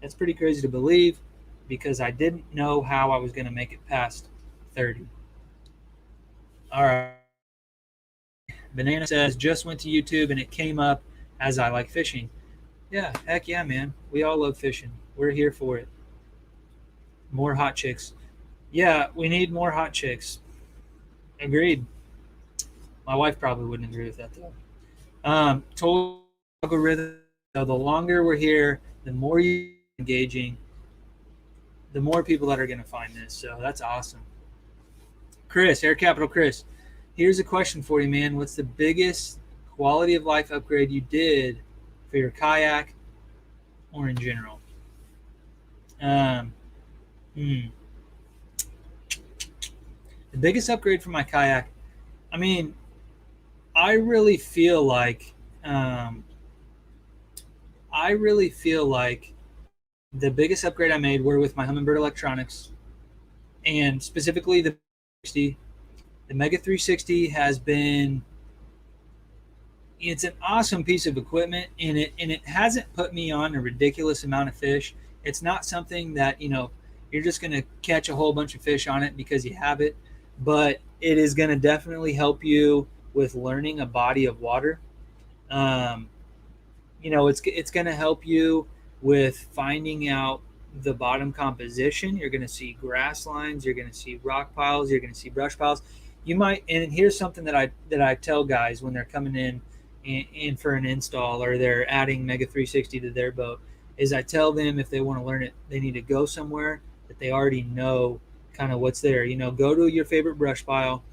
Speaker 1: that's pretty crazy to believe because I didn't know how I was going to make it past 30. All right. Banana says, just went to YouTube and it came up as I like fishing. Yeah, heck yeah, man. We all love fishing. We're here for it. More hot chicks. Yeah, we need more hot chicks. Agreed. My wife probably wouldn't agree with that, though. Total algorithm. So the longer we're here, the more you're engaging, the more people that are going to find this. So that's awesome. Chris, Air Capital Chris, here's a question for you, man. What's the biggest quality of life upgrade you did for your kayak or in general? The biggest upgrade for my kayak, I mean, I really feel like the biggest upgrade I made were with my Humminbird Electronics, and specifically the 360. The Mega 360 has been, it's an awesome piece of equipment, and it hasn't put me on a ridiculous amount of fish. It's not something that, you're just going to catch a whole bunch of fish on it because you have it, but it is going to definitely help you with learning a body of water. It's going to help you with finding out the bottom composition. You're going to see grass lines, you're going to see rock piles, you're going to see brush piles. You might, and here's something that I tell guys when they're coming in for an install or they're adding Mega 360 to their boat, is I tell them if they want to learn it, they need to go somewhere that they already know kind of what's there. Go to your favorite brush pile,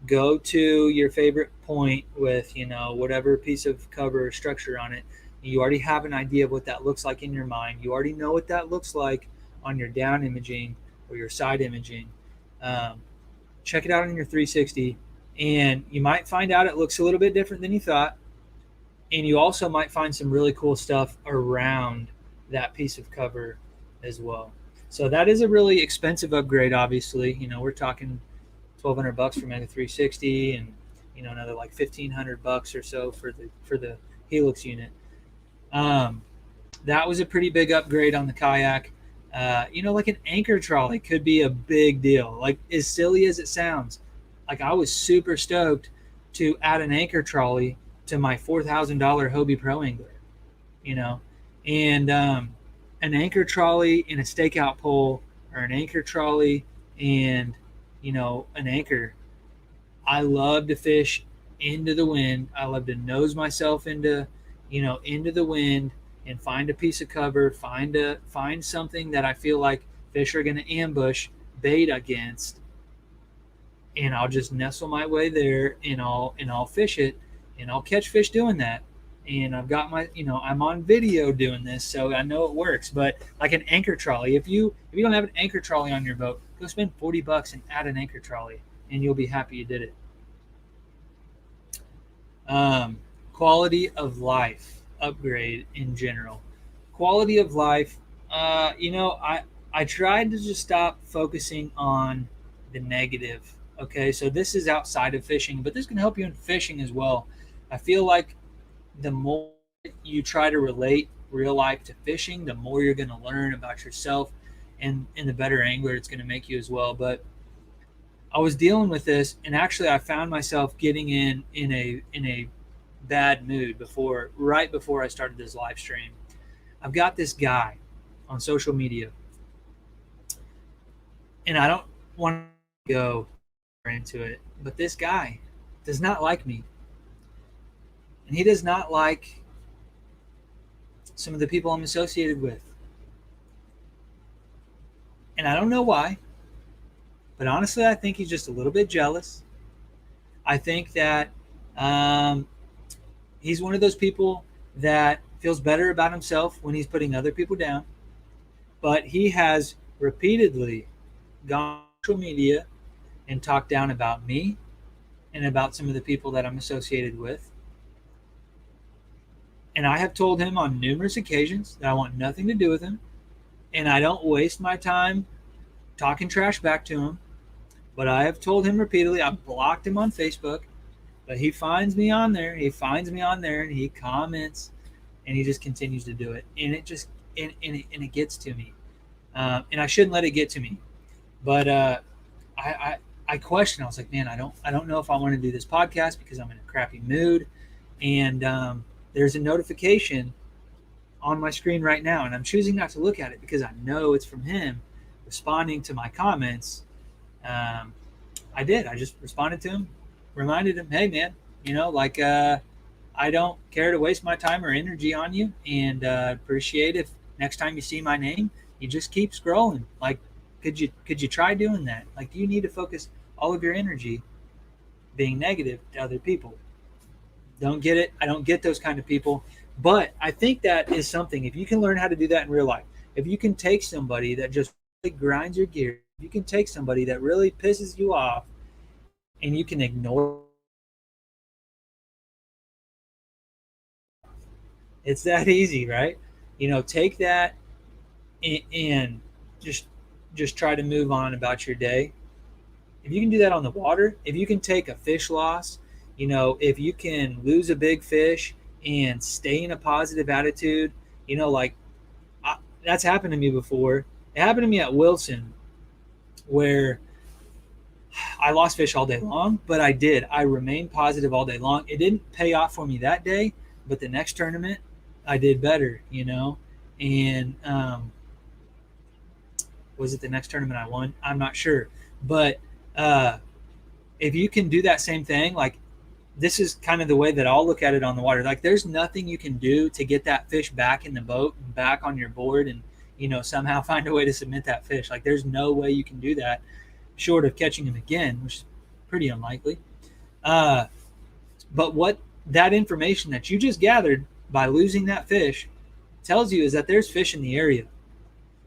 Speaker 1: go to your favorite point with, whatever piece of cover or structure on it. You already have an idea of what that looks like in your mind. You already know what that looks like on your down imaging or your side imaging. Check it out on your 360, and you might find out it looks a little bit different than you thought. And you also might find some really cool stuff around that piece of cover as well. So that is a really expensive upgrade. Obviously, we're talking $1,200 for Mega 360, and another like $1,500 or so for the Helix unit. That was a pretty big upgrade on the kayak. Like an anchor trolley could be a big deal. Like, as silly as it sounds, like I was super stoked to add an anchor trolley to my $4,000 Hobie Pro Angler. you know, and an anchor trolley and a stakeout pole, or an anchor trolley and an anchor. I love to fish into the wind. I love to nose myself into the wind and find a piece of cover, find something that I feel like fish are going to ambush bait against, and I'll just nestle my way there, and I'll fish it, and I'll catch fish doing that. And I've got I'm on video doing this, so I know it works. But like an anchor trolley, if you don't have an anchor trolley on your boat, go spend $40 and add an anchor trolley, and you'll be happy you did it. Quality of life upgrade in general. Quality of life, I tried to just stop focusing on the negative. Okay, so this is outside of fishing, but this can help you in fishing as well. I feel like the more you try to relate real life to fishing, the more you're going to learn about yourself, and the better angler it's going to make you as well. But I was dealing with this, and actually I found myself getting in a bad mood right before I started this live stream. I've got this guy on social media, and I don't want to go into it, but this guy does not like me, and he does not like some of the people I'm associated with, and I don't know why, but honestly I think he's just a little bit jealous. I think that he's one of those people that feels better about himself when he's putting other people down, but he has repeatedly gone on social media and talked down about me and about some of the people that I'm associated with. And I have told him on numerous occasions that I want nothing to do with him, and I don't waste my time talking trash back to him. But I have told him repeatedly, I've blocked him on Facebook, but he finds me on there. And he comments, and he just continues to do it. And it gets to me. And I shouldn't let it get to me. But I question. I was like, man, I don't know if I want to do this podcast because I'm in a crappy mood. And there's a notification on my screen right now, and I'm choosing not to look at it because I know it's from him responding to my comments. I did. I just responded to him, reminded him, hey, man, I don't care to waste my time or energy on you, and appreciate if next time you see my name, you just keep scrolling. Like, could you try doing that? Like, do you need to focus all of your energy being negative to other people? Don't get it. I don't get those kind of people. But I think that is something, if you can learn how to do that in real life, if you can take somebody that just really grinds your gear, if you can take somebody that really pisses you off, and you can ignore, it's that easy, right? Take that and just try to move on about your day. If you can do that on the water, if you can take a fish loss, if you can lose a big fish and stay in a positive attitude, that's happened to me before. It happened to me at Wilson, where I lost fish all day long, but I remained positive all day long. It didn't pay off for me that day, but the next tournament I did better, and was it the next tournament I won? I'm not sure. But if you can do that same thing, like, this is kind of the way that I'll look at it on the water. Like, there's nothing you can do to get that fish back in the boat and back on your board and, somehow find a way to submit that fish. Like, there's no way you can do that short of catching him again, which is pretty unlikely. But what that information that you just gathered by losing that fish tells you is that there's fish in the area.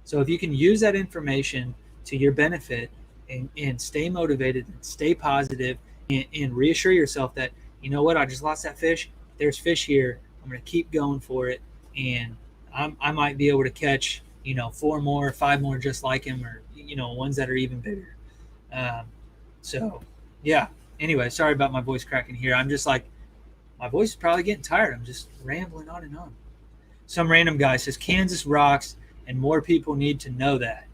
Speaker 1: So if you can use that information to your benefit and stay motivated and stay positive and reassure yourself that, I just lost that fish. There's fish here. I'm going to keep going for it. And I might be able to catch 4 more, 5 more just like him, or ones that are even bigger. Um, so yeah. Anyway, sorry about my voice cracking here. I'm just like, my voice is probably getting tired. I'm just rambling on and on. Some random guy says Kansas rocks, and more people need to know that.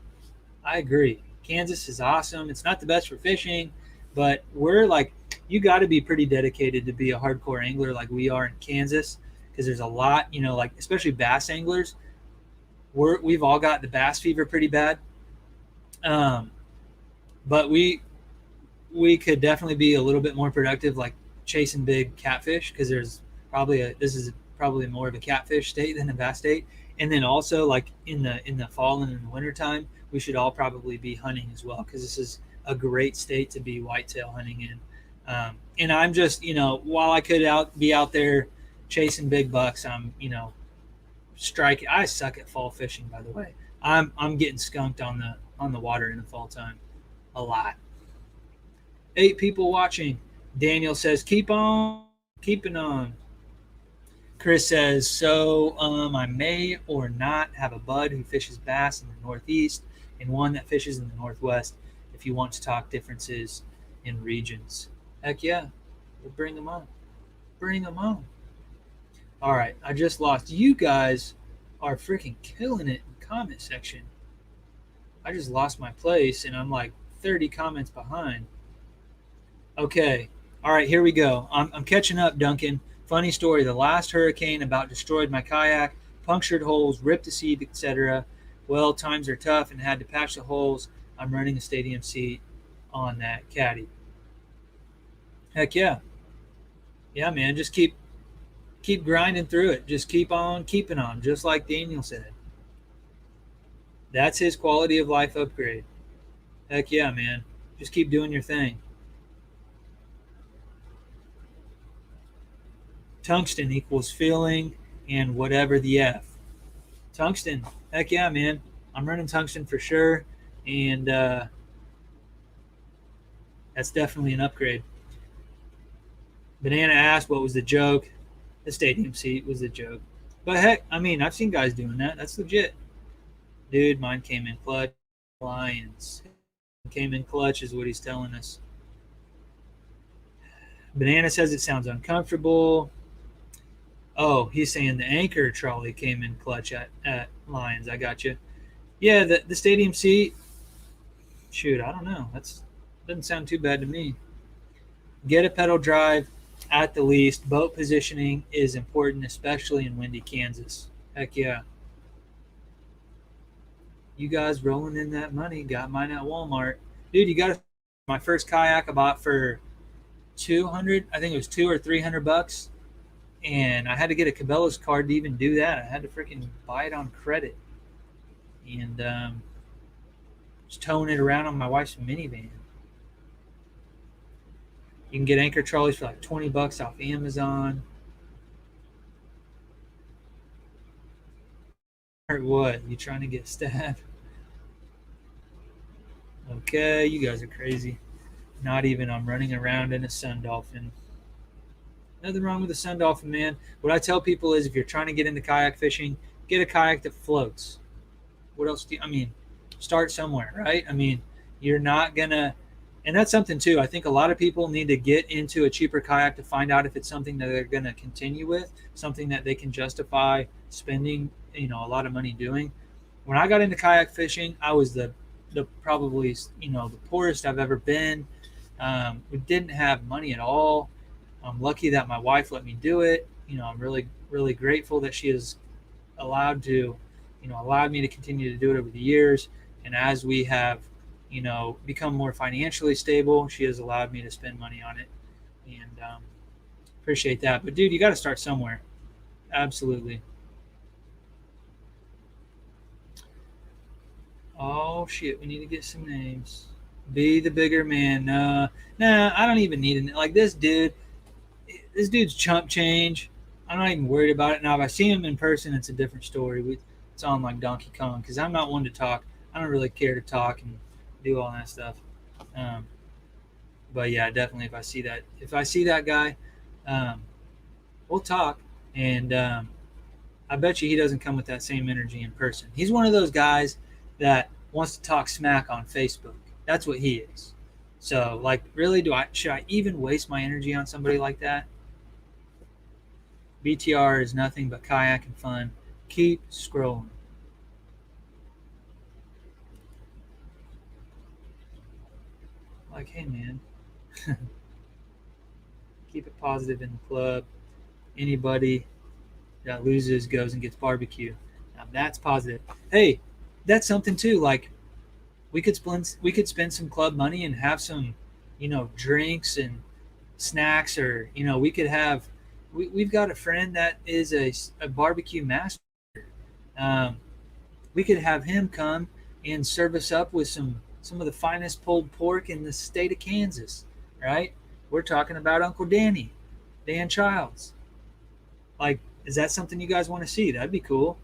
Speaker 1: I agree. Kansas is awesome. It's not the best for fishing, but we're like, you got to be pretty dedicated to be a hardcore angler like we are in Kansas, because there's a lot, like especially bass anglers. We've all got the bass fever pretty bad, but we could definitely be a little bit more productive, like chasing big catfish, because this is probably more of a catfish state than a bass state. And then also like in the fall and in the wintertime, we should all probably be hunting as well, because this is a great state to be whitetail hunting in. And I'm just, while I could be out there chasing big bucks, I'm, striking. I suck at fall fishing, by the way. I'm getting skunked on the water in the fall time a lot. 8 people watching. Daniel says, keep on keeping on. Chris says, so I may or not have a bud who fishes bass in the Northeast and one that fishes in the Northwest, if you want to talk differences in regions. Heck yeah. We'll bring them on. Bring them on. All right. I just lost. You guys are freaking killing it in the comment section. I just lost my place, and I'm like 30 comments behind. Okay. All right, here we go. I'm catching up, Duncan. Funny story. The last hurricane about destroyed my kayak, punctured holes, ripped the seat, etc. Well, times are tough and had to patch the holes. I'm running a stadium seat on that caddy. Heck yeah. Yeah, man. Just keep grinding through it. Just keep on keeping on, just like Daniel said. That's his quality of life upgrade. Heck yeah, man. Just keep doing your thing. Tungsten equals feeling and whatever the F. Tungsten. Heck yeah, man. I'm running tungsten for sure. And that's definitely an upgrade. Banana asked what was the joke. The stadium seat was the joke. But heck, I mean, I've seen guys doing that. That's legit. Dude, mine came in clutch. Lions. Came in clutch is what he's telling us. Banana says it sounds uncomfortable. Oh, he's saying the anchor trolley came in clutch at Lions. I got you. Yeah, the stadium seat. Shoot, I don't know. Doesn't sound too bad to me. Get a pedal drive at the least. Boat positioning is important, especially in windy Kansas. Heck yeah. You guys rolling in that money. Got mine at Walmart. Dude, you got my first kayak I bought for 200. I think it was $200 or $300. And I had to get a Cabela's card to even do that. I had to freaking buy it on credit. And just towing it around on my wife's minivan. You can get anchor trolleys for like $20 off Amazon. Or what? You trying to get stabbed? Okay, you guys are crazy. Not even I'm running around in a sun dolphin. Nothing wrong with a sun dolphin, man. What I tell people is if you're trying to get into kayak fishing, get a kayak that floats. What else start somewhere, right? I mean, you're not going to, and that's something too. I think a lot of people need to get into a cheaper kayak to find out if it's something that they're going to continue with, something that they can justify spending, a lot of money doing. When I got into kayak fishing, I was the probably, the poorest I've ever been. We didn't have money at all. I'm lucky that my wife let me do it. I'm really, really grateful that she has allowed me to continue to do it over the years. And as we have, become more financially stable, she has allowed me to spend money on it. And appreciate that. But dude, you got to start somewhere. Absolutely. Oh shit, we need to get some names. Be the bigger man. Nah, I don't even need it. Like this dude's chump change. I'm not even worried about it. Now, if I see him in person, it's a different story. It's on like Donkey Kong, because I'm not one to talk. I don't really care to talk and do all that stuff. But yeah, definitely if I see that guy, we'll talk. And I bet you he doesn't come with that same energy in person. He's one of those guys that wants to talk smack on Facebook. That's what he is. So, like, really, should I even waste my energy on somebody like that? BTR is nothing but kayak and fun. Keep scrolling. Like, hey, man, keep it positive in the club. Anybody that loses goes and gets barbecue. Now that's positive. Hey, that's something too. Like, we could spend some club money and have some, drinks and snacks, or we could have. We've got a friend that is a barbecue master. Um, we could have him come and serve us up with some of the finest pulled pork in the state of Kansas. Right? We're talking about Uncle Dan Childs. Like, is that something you guys want to see? That'd be cool.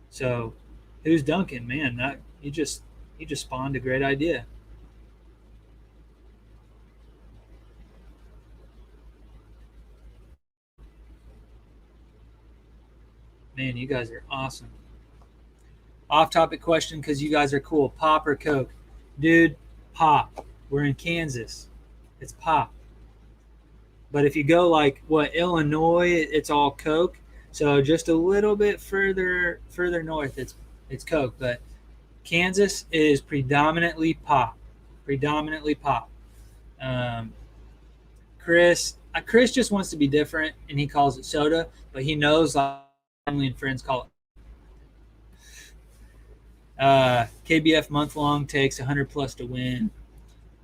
Speaker 1: So, who's Duncan? Man, that you just spawned a great idea. Man, you guys are awesome. Off topic question because you guys are cool. Pop or Coke? Dude, pop. We're in Kansas. It's pop. But if you go like what Illinois, it's all Coke. So just a little bit further north, it's Coke. But Kansas is predominantly pop. Predominantly pop. Um, Chris just wants to be different, and he calls it soda. But he knows like family and friends call it. KBF month long takes 100 plus to win.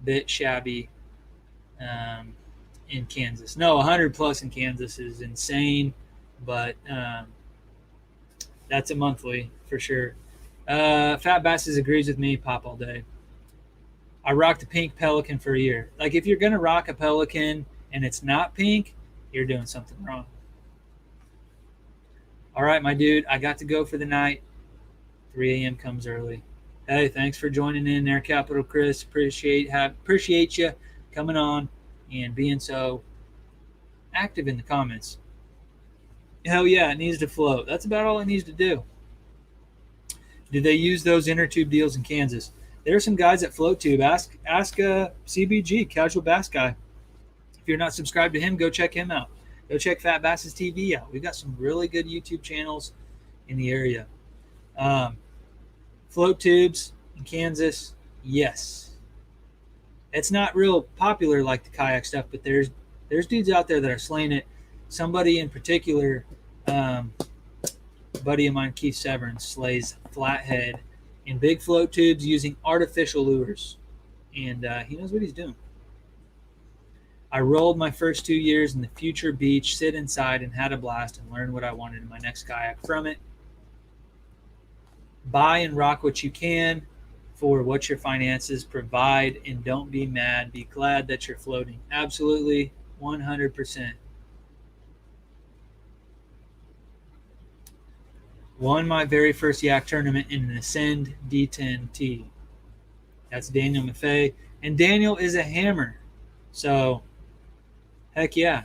Speaker 1: Bit shabby in Kansas. No, 100 plus in Kansas is insane, but that's a monthly for sure. Fat Basses agrees with me. Pop all day. I rocked a pink Pelican for a year. Like, if you're gonna rock a Pelican and it's not pink, you're doing something wrong. All right, my dude, I got to go for the night. 3 a.m. comes early. Hey, thanks for joining in there, Capital Chris. Appreciate you coming on and being so active in the comments. Hell yeah, it needs to float. That's about all it needs to do. Do they use those inner tube deals in Kansas? There are some guys at Float Tube. Ask CBG, Casual Bass Guy. If you're not subscribed to him, go check him out. Go check Fat Bass's TV out. We've got some really good YouTube channels in the area. Float tubes in Kansas, yes. It's not real popular like the kayak stuff, but there's dudes out there that are slaying it. Somebody in particular, buddy of mine, Keith Severn, slays flathead in big float tubes using artificial lures, and he knows what he's doing. I rolled my first 2 years in the future beach, sit inside, and had a blast and learned what I wanted in my next kayak from it. Buy and rock what you can for what your finances provide, and don't be mad. Be glad that you're floating. Absolutely, 100%. Won my very first yak tournament in an Ascend D10T. That's Daniel Maffei. And Daniel is a hammer. So, heck yeah.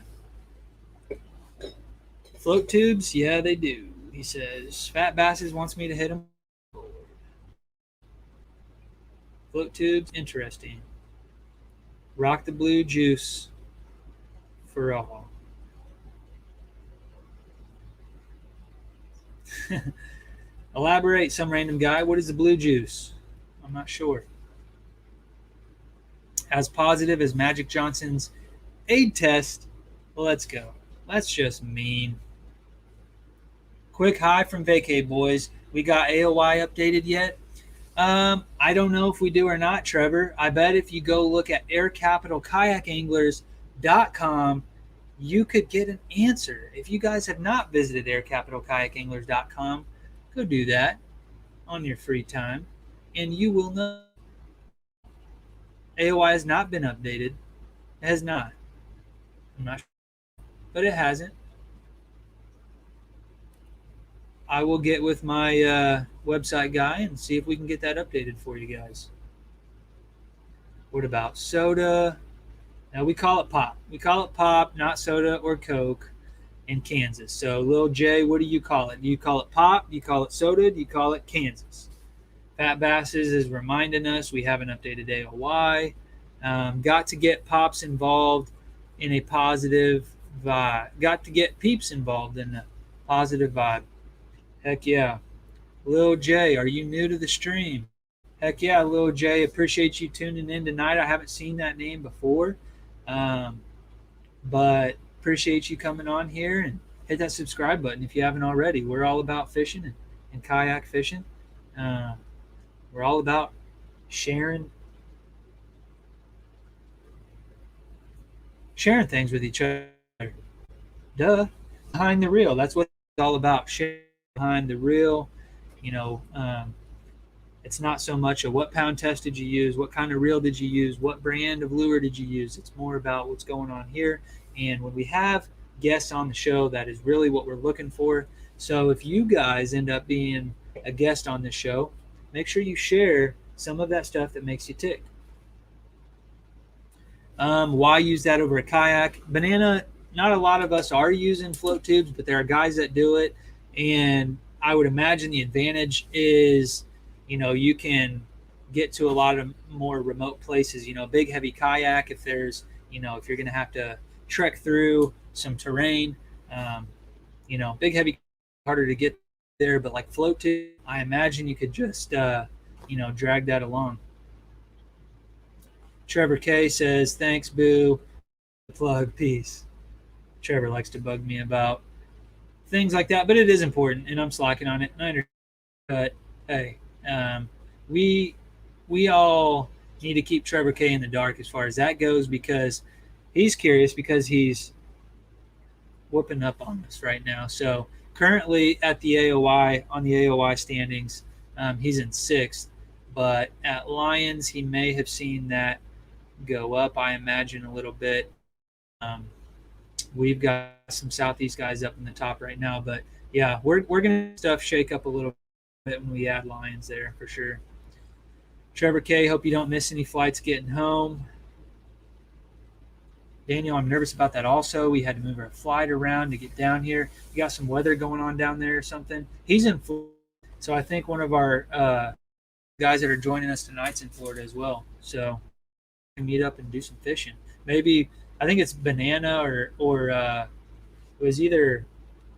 Speaker 1: Float tubes? Yeah, they do. He says, Fat Basses wants me to hit him. Float tubes, interesting. Rock the blue juice for all. Elaborate, some random guy. What is the blue juice? I'm not sure. As positive as Magic Johnson's aid test. Let's go. That's just mean. Quick hi from Vacay, boys. We got AOI updated yet? I don't know if we do or not, Trevor. I bet if you go look at aircapitalkayakanglers.com, you could get an answer. If you guys have not visited aircapitalkayakanglers.com, go do that on your free time, and you will know. AOI has not been updated. It has not. I'm not sure, but it hasn't. I will get with my website guy and see if we can get that updated for you guys. What about soda? Now we call it pop. We call it pop, not soda or Coke. in Kansas. So, Lil J, what do you call it? Do you call it pop? Do you call it soda? Do you call it Kansas? Fat Basses is reminding us we haven't updated AOY. Got to get Pops involved in a positive vibe. Got to get Peeps involved in a positive vibe. Heck yeah. Lil J, are you new to the stream? Heck yeah, Lil J. Appreciate you tuning in tonight. I haven't seen that name before, but appreciate you coming on here, and hit that subscribe button if you haven't already. We're all about fishing and kayak fishing. We're all about sharing things with each other. Duh. Behind the reel. That's what it's all about. Sharing behind the reel. You know, it's not so much a what pound test did you use, what kind of reel did you use, what brand of lure did you use. It's more about what's going on here. And when we have guests on the show, that is really what we're looking for. So if you guys end up being a guest on this show, make sure you share some of that stuff that makes you tick. Why use that over a kayak? Banana, not a lot of us are using float tubes, but there are guys that do it. And I would imagine the advantage is, you know, you can get to a lot of more remote places. You know, big heavy kayak, if there's, you know, if you're going to have to trek through some terrain, you know, big heavy, harder to get there. But like float tube, I imagine you could just, you know, drag that along. Trevor K says, thanks, Boo. Plug, peace. Trevor likes to bug me about things like that, but it is important, and I'm slacking on it. But hey, we all need to keep Trevor K in the dark as far as that goes, because he's curious, because he's whooping up on us right now. So currently at the AOY, on the AOY standings, he's in 6th, but at Lions he may have seen that go up, I imagine, a little bit. We've got some Southeast guys up in the top right now, but yeah, we're gonna stuff shake up a little bit when we add Lions there for sure. Trevor K, hope you don't miss any flights getting home. Daniel, I'm nervous about that also. We had to move our flight around to get down here. We got some weather going on down there or something. He's in Florida, so I think one of our guys that are joining us tonight's in Florida as well. So we can meet up and do some fishing. Maybe, I think it's Banana or it was either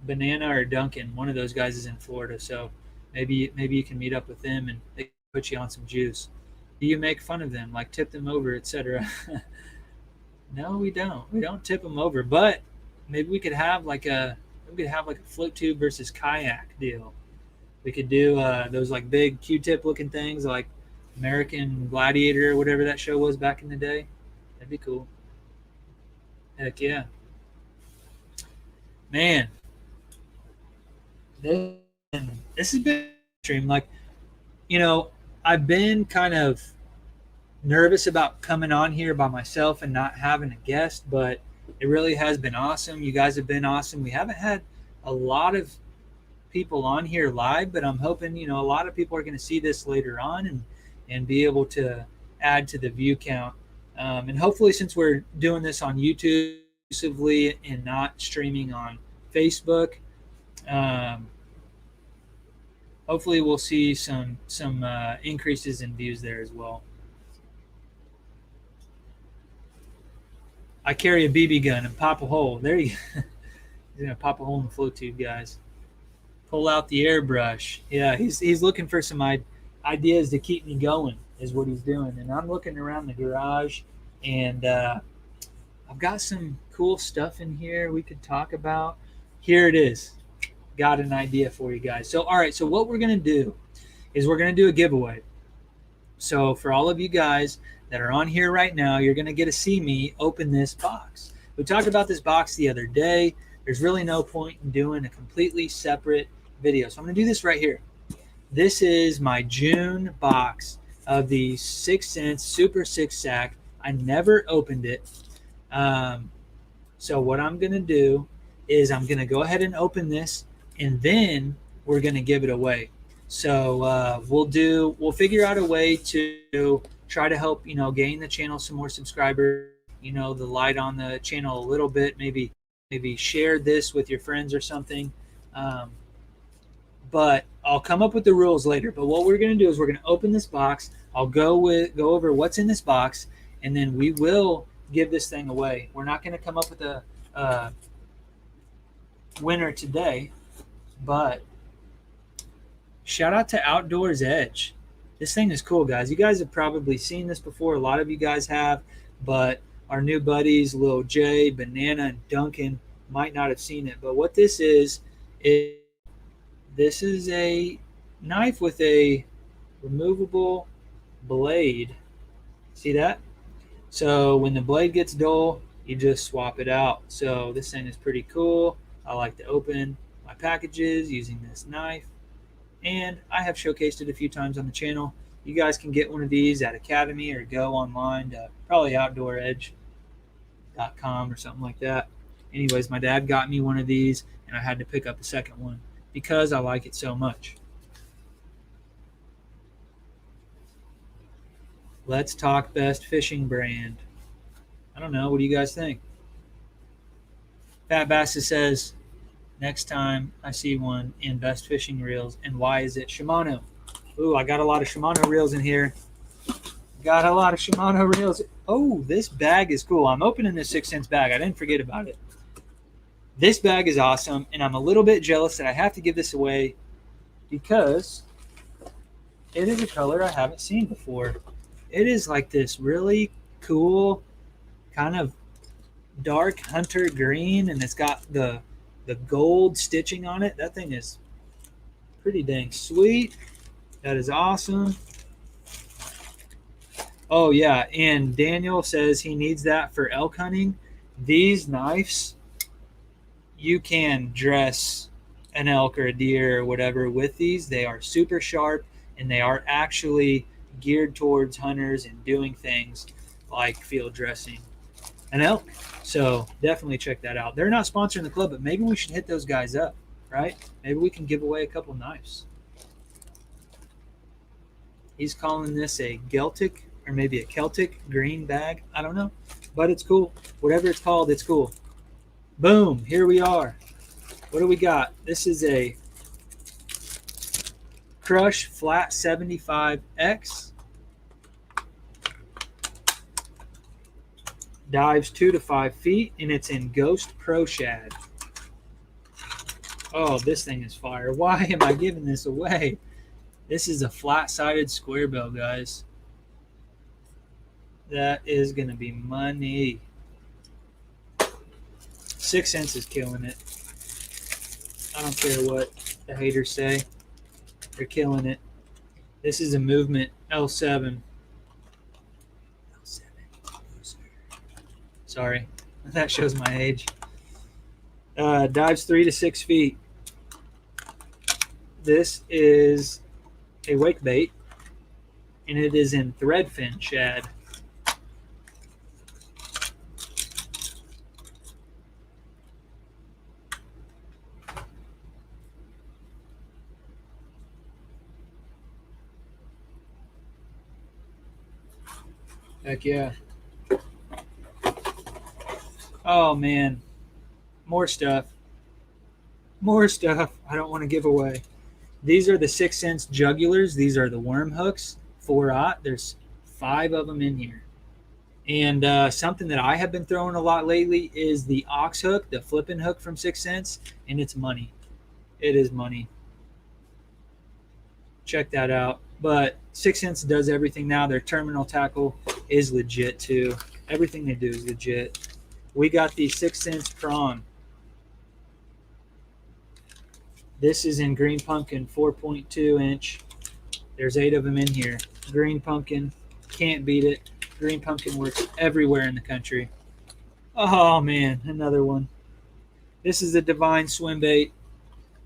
Speaker 1: Banana or Duncan. One of those guys is in Florida, so maybe you can meet up with them and they can put you on some juice. Do you make fun of them, like tip them over, etc.? No, we don't. We don't tip them over, but maybe we could have like a float tube versus kayak deal. We could do those like big Q-tip looking things, like American Gladiator or whatever that show was back in the day. That'd be cool. Heck yeah. Man, this has been a stream. Like, you know, I've been kind of nervous about coming on here by myself and not having a guest, but it really has been awesome. You guys have been awesome. We haven't had a lot of people on here live, but I'm hoping, you know, a lot of people are going to see this later on and be able to add to the view count. And hopefully, since we're doing this on YouTube exclusively and not streaming on Facebook, hopefully we'll see some increases in views there as well. I carry a BB gun and pop a hole. There you go. He's gonna pop a hole in the float tube, guys. Pull out the airbrush. Yeah, he's looking for some ideas to keep me going, is what he's doing. And I'm looking around the garage, and I've got some cool stuff in here we could talk about. Here it is. Got an idea for you guys. So, all right, so what we're going to do is we're going to do a giveaway. So for all of you guys that are on here right now, you're going to get to see me open this box. We talked about this box the other day. There's really no point in doing a completely separate video. So I'm going to do this right here. This is my June box of the 6 cents Super 6 sack. I never opened it. So what I'm going to do is I'm going to go ahead and open this, and then we're going to give it away. So we'll figure out a way to try to help, you know, gain the channel some more subscribers, you know, the light on the channel a little bit, maybe maybe share this with your friends or something. But I'll come up with the rules later. But what we're going to do is we're going to open this box. I'll go over what's in this box, and then we will give this thing away. We're not going to come up with a winner today, but shout out to Outdoors Edge. This thing is cool, guys. You guys have probably seen this before. A lot of you guys have, but our new buddies, Lil J, Banana, and Duncan, might not have seen it. But what this is this is a knife with a removable blade. See that? So when the blade gets dull, you just swap it out. So this thing is pretty cool. I like to open my packages using this knife, and I have showcased it a few times on the channel. You guys can get one of these at Academy or go online to probably outdooredge.com or something like that. Anyways, my dad got me one of these, and I had to pick up a second one because I like it so much. Let's talk best fishing brand. I don't know. What do you guys think? Fat Bassa says, next time I see one in best fishing reels, and why is it Shimano? Ooh, I got a lot of Shimano reels in here. Got a lot of Shimano reels. Oh, this bag is cool. I'm opening this 6 cents bag. I didn't forget about it. This bag is awesome, and I'm a little bit jealous that I have to give this away because it is a color I haven't seen before. It is like this really cool kind of dark hunter green, and it's got the gold stitching on it. That thing is pretty dang sweet. That is awesome. Oh yeah, and Daniel says he needs that for elk hunting. These knives, you can dress an elk or a deer or whatever with these. They are super sharp, and they are actually geared towards hunters and doing things like field dressing an elk. So definitely check that out. They're not sponsoring the club, but maybe we should hit those guys up, right? Maybe we can give away a couple knives. He's calling this a Celtic or maybe a Celtic green bag. I don't know, but it's cool. Whatever it's called, it's cool. Boom, here we are. What do we got? This is a Crush Flat 75X. Dives 2 to 5 feet, and it's in Ghost Pro Shad. Oh, this thing is fire. Why am I giving this away? This is a flat-sided square bill, guys. That is going to be money. 6 cents is killing it. I don't care what the haters say. They're killing it. This is a Movement L7. Sorry, that shows my age. Dives 3 to 6 feet. This is a wake bait, and it is in threadfin shad. Heck yeah. Oh man, more stuff. More stuff I don't want to give away. These are the 6 cents jugulars. These are the worm hooks, 4/0. There's 5 of them in here. And something that I have been throwing a lot lately is the ox hook, the flipping hook from 6 cents, and it's money. It is money. Check that out. But 6 cents does everything now. Their terminal tackle is legit too. Everything they do is legit. We got the 6 cents prawn. This is in green pumpkin, 4.2 inch. There's 8 of them in here. Green pumpkin, can't beat it. Green pumpkin works everywhere in the country. Oh man, another one. This is the Divine swim bait,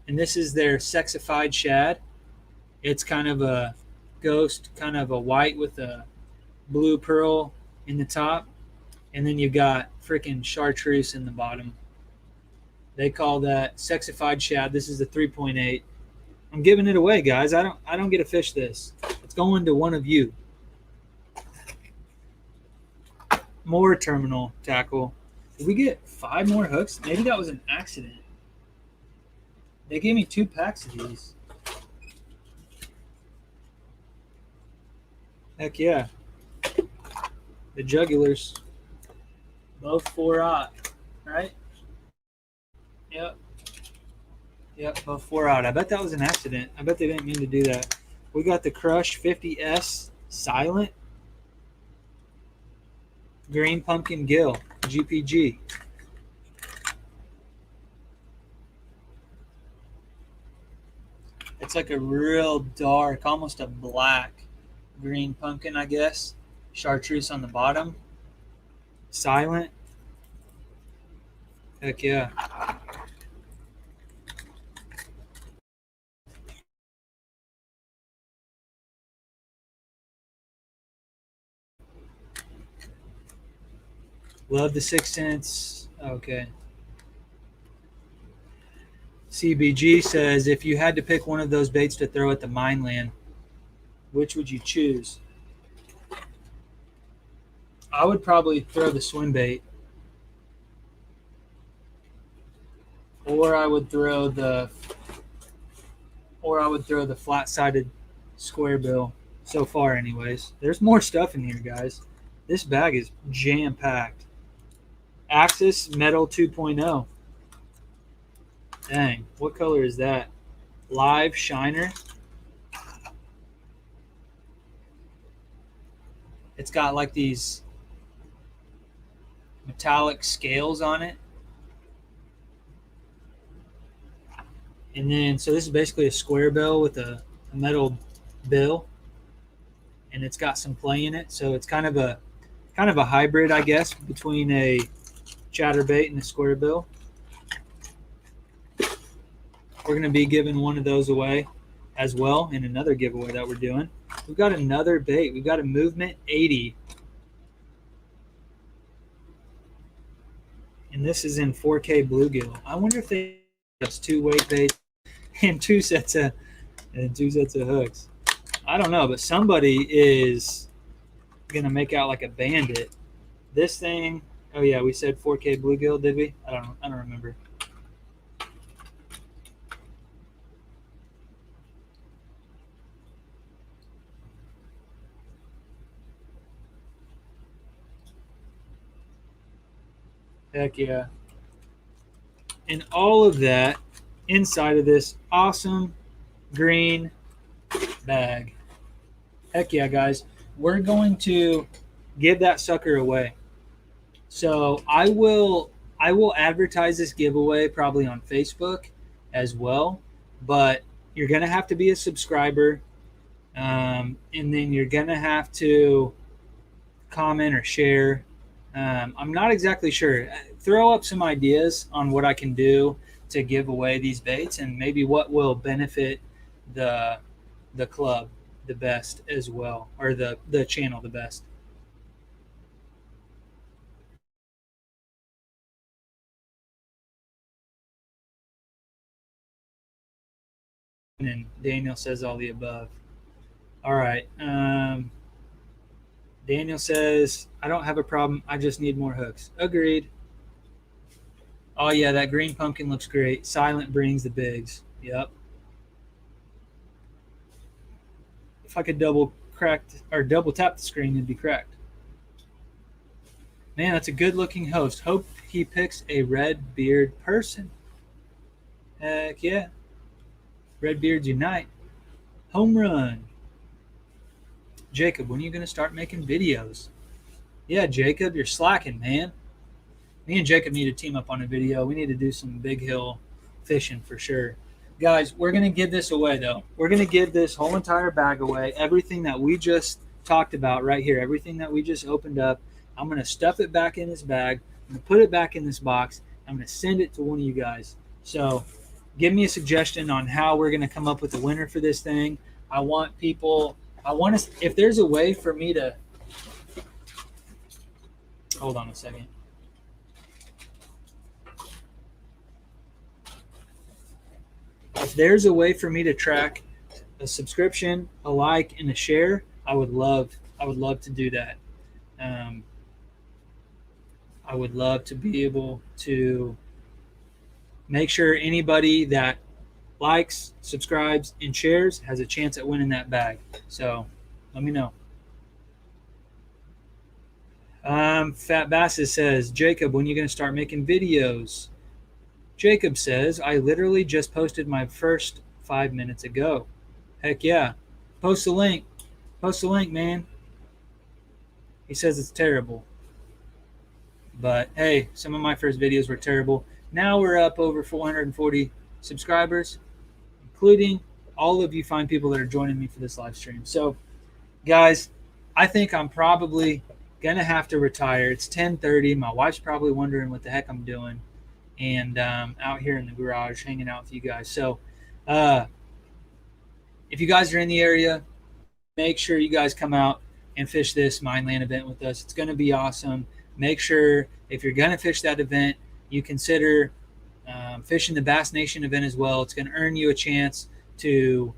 Speaker 1: and this is their sexified shad. It's kind of a ghost, kind of a white with a blue pearl in the top, and then you've got freaking chartreuse in the bottom. They call that sexified shad. This is the 3.8. I'm giving it away, guys. I don't get to fish this. It's going to one of you. More terminal tackle. Did we get 5 more hooks? Maybe that was an accident. They gave me 2 packs of these. Heck yeah. The jugulars. Both 4-aught, right? Yep. Yep, both 4-aught. I bet that was an accident. I bet they didn't mean to do that. We got the Crush 50S Silent. Green Pumpkin Gill, GPG. It's like a real dark, almost a black green pumpkin, I guess. Chartreuse on the bottom. Silent. Heck yeah. Love the 6 cents. Okay. CBG says, if you had to pick one of those baits to throw at the mine land, which would you choose? I would probably throw the swim bait. Or I would throw the flat-sided square bill. So far anyways. There's more stuff in here, guys. This bag is jam-packed. Axis Metal 2.0. Dang, what color is that? Live Shiner. It's got like these metallic scales on it. And then, so this is basically a square bill with a metal bill. And it's got some play in it. So it's kind of a hybrid, I guess, between a chatterbait and a square bill. We're going to be giving one of those away as well in another giveaway that we're doing. We've got another bait. We've got a Movement 80. And this is in 4K bluegill. I wonder if they have 2 weight baits and 2 sets of hooks. I don't know, but somebody is going to make out like a bandit. This thing, oh yeah, we said 4K bluegill, did we? I don't remember. Heck yeah. And all of that inside of this awesome green bag. Heck yeah, guys. We're going to give that sucker away. So I will advertise this giveaway probably on Facebook as well, but you're going to have to be a subscriber, and then you're going to have to comment or share. I'm not exactly sure. Throw up some ideas on what I can do to give away these baits and maybe what will benefit the club the best as well, or the channel the best. And Daniel says all the above. All right. Daniel says, I don't have a problem. I just need more hooks. Agreed. Oh, yeah, that green pumpkin looks great. Silent brings the bigs. Yep. If I could double tap the screen, it'd be cracked. Man, that's a good-looking host. Hope he picks a red beard person. Heck yeah. Red beards unite. Home run. Jacob, when are you going to start making videos? Yeah, Jacob, you're slacking, man. Me and Jacob need to team up on a video. We need to do some big hill fishing for sure. Guys, we're going to give this away, though. We're going to give this whole entire bag away. Everything that we just talked about right here, everything that we just opened up, I'm going to stuff it back in this bag. I'm going to put it back in this box. I'm going to send it to one of you guys. So give me a suggestion on how we're going to come up with a winner for this thing. I want to, if there's a way for me to, hold on a second. If there's a way for me to track a subscription, a like, and a share, I would love to do that. I would love to be able to make sure anybody that likes, subscribes, and shares has a chance at winning that bag. So let me know. Fat Basses says, Jacob, when are you going to start making videos? Jacob says, I literally just posted my first 5 minutes ago. Heck yeah. Post the link. Post the link, man. He says it's terrible. But hey, some of my first videos were terrible. Now we're up over 440 subscribers, including all of you fine people that are joining me for this live stream. So, guys, I think I'm probably going to have to retire. It's 10:30. My wife's probably wondering what the heck I'm doing. And out here in the garage hanging out with you guys. So if you guys are in the area, make sure you guys come out and fish this Mineland event with us. It's going to be awesome. Make sure if you're going to fish that event, you consider fishing the Bass Nation event as well. It's going to earn you a chance to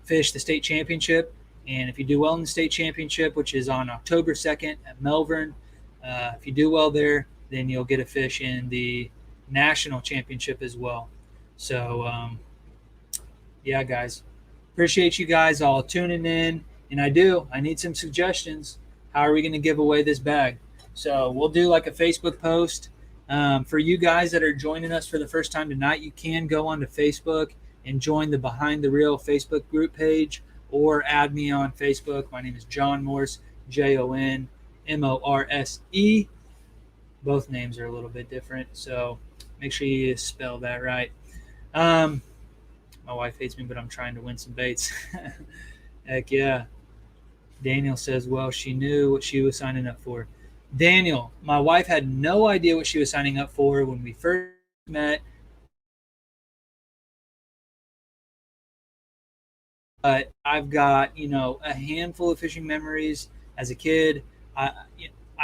Speaker 1: fish the state championship. And if you do well in the state championship, which is on October 2nd at Melbourne, if you do well there, then you'll get a fish in the national championship as well. So, yeah, guys, appreciate you guys all tuning in. And I need some suggestions. How are we going to give away this bag? So we'll do like a Facebook post. For you guys that are joining us for the first time tonight, you can go onto Facebook and join the Behind the Reel Facebook group page, or add me on Facebook. My name is John Morse, JONMORSE. Both names are a little bit different, so make sure you spell that right. My wife hates me, but I'm trying to win some baits. Heck yeah. Daniel says, well, she knew what she was signing up for. Daniel, my wife had no idea what she was signing up for when we first met. But I've got, a handful of fishing memories as a kid. I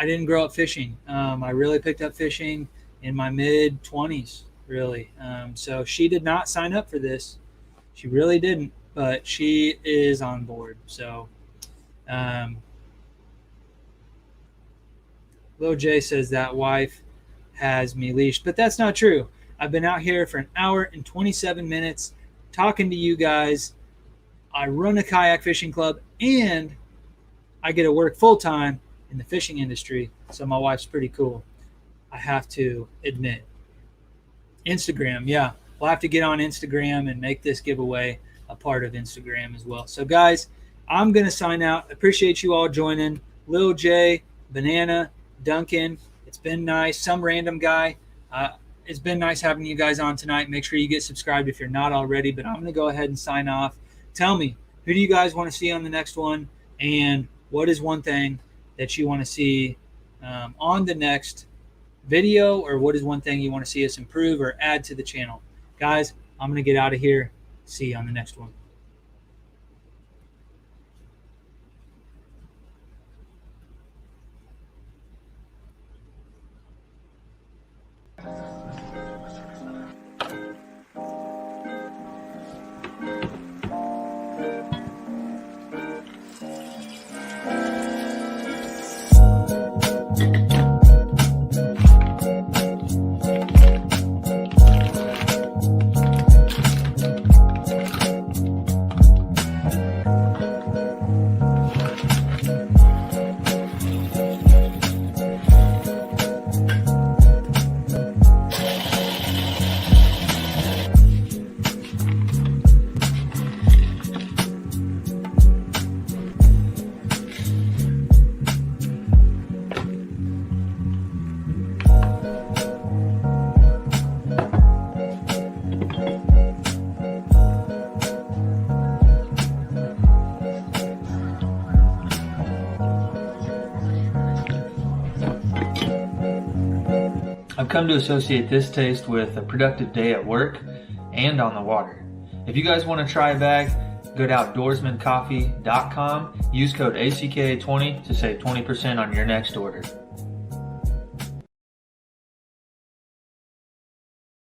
Speaker 1: didn't grow up fishing. I really picked up fishing in my mid-20s, really. So she did not sign up for this. She really didn't, but she is on board. So Lil J says that wife has me leashed, but that's not true. I've been out here for an hour and 27 minutes talking to you guys. I run a kayak fishing club, and I get to work full-time in the fishing industry, so my wife's pretty cool, I have to admit. Instagram, yeah. We'll have to get on Instagram and make this giveaway a part of Instagram as well. So, guys, I'm going to sign out. Appreciate you all joining. Lil J, Banana, Duncan, it's been nice. Some random guy. It's been nice having you guys on tonight. Make sure you get subscribed if you're not already, but I'm going to go ahead and sign off. Tell me, who do you guys want to see on the next one, and what is one thing that you want to see on the next video, or what is one thing you want to see us improve or add to the channel? Guys, I'm going to get out of here. See you on the next one. I've come to associate this taste with a productive day at work and on the water. If you guys want to try a bag, go to outdoorsmancoffee.com, use code ACK20 to save 20% on your next order.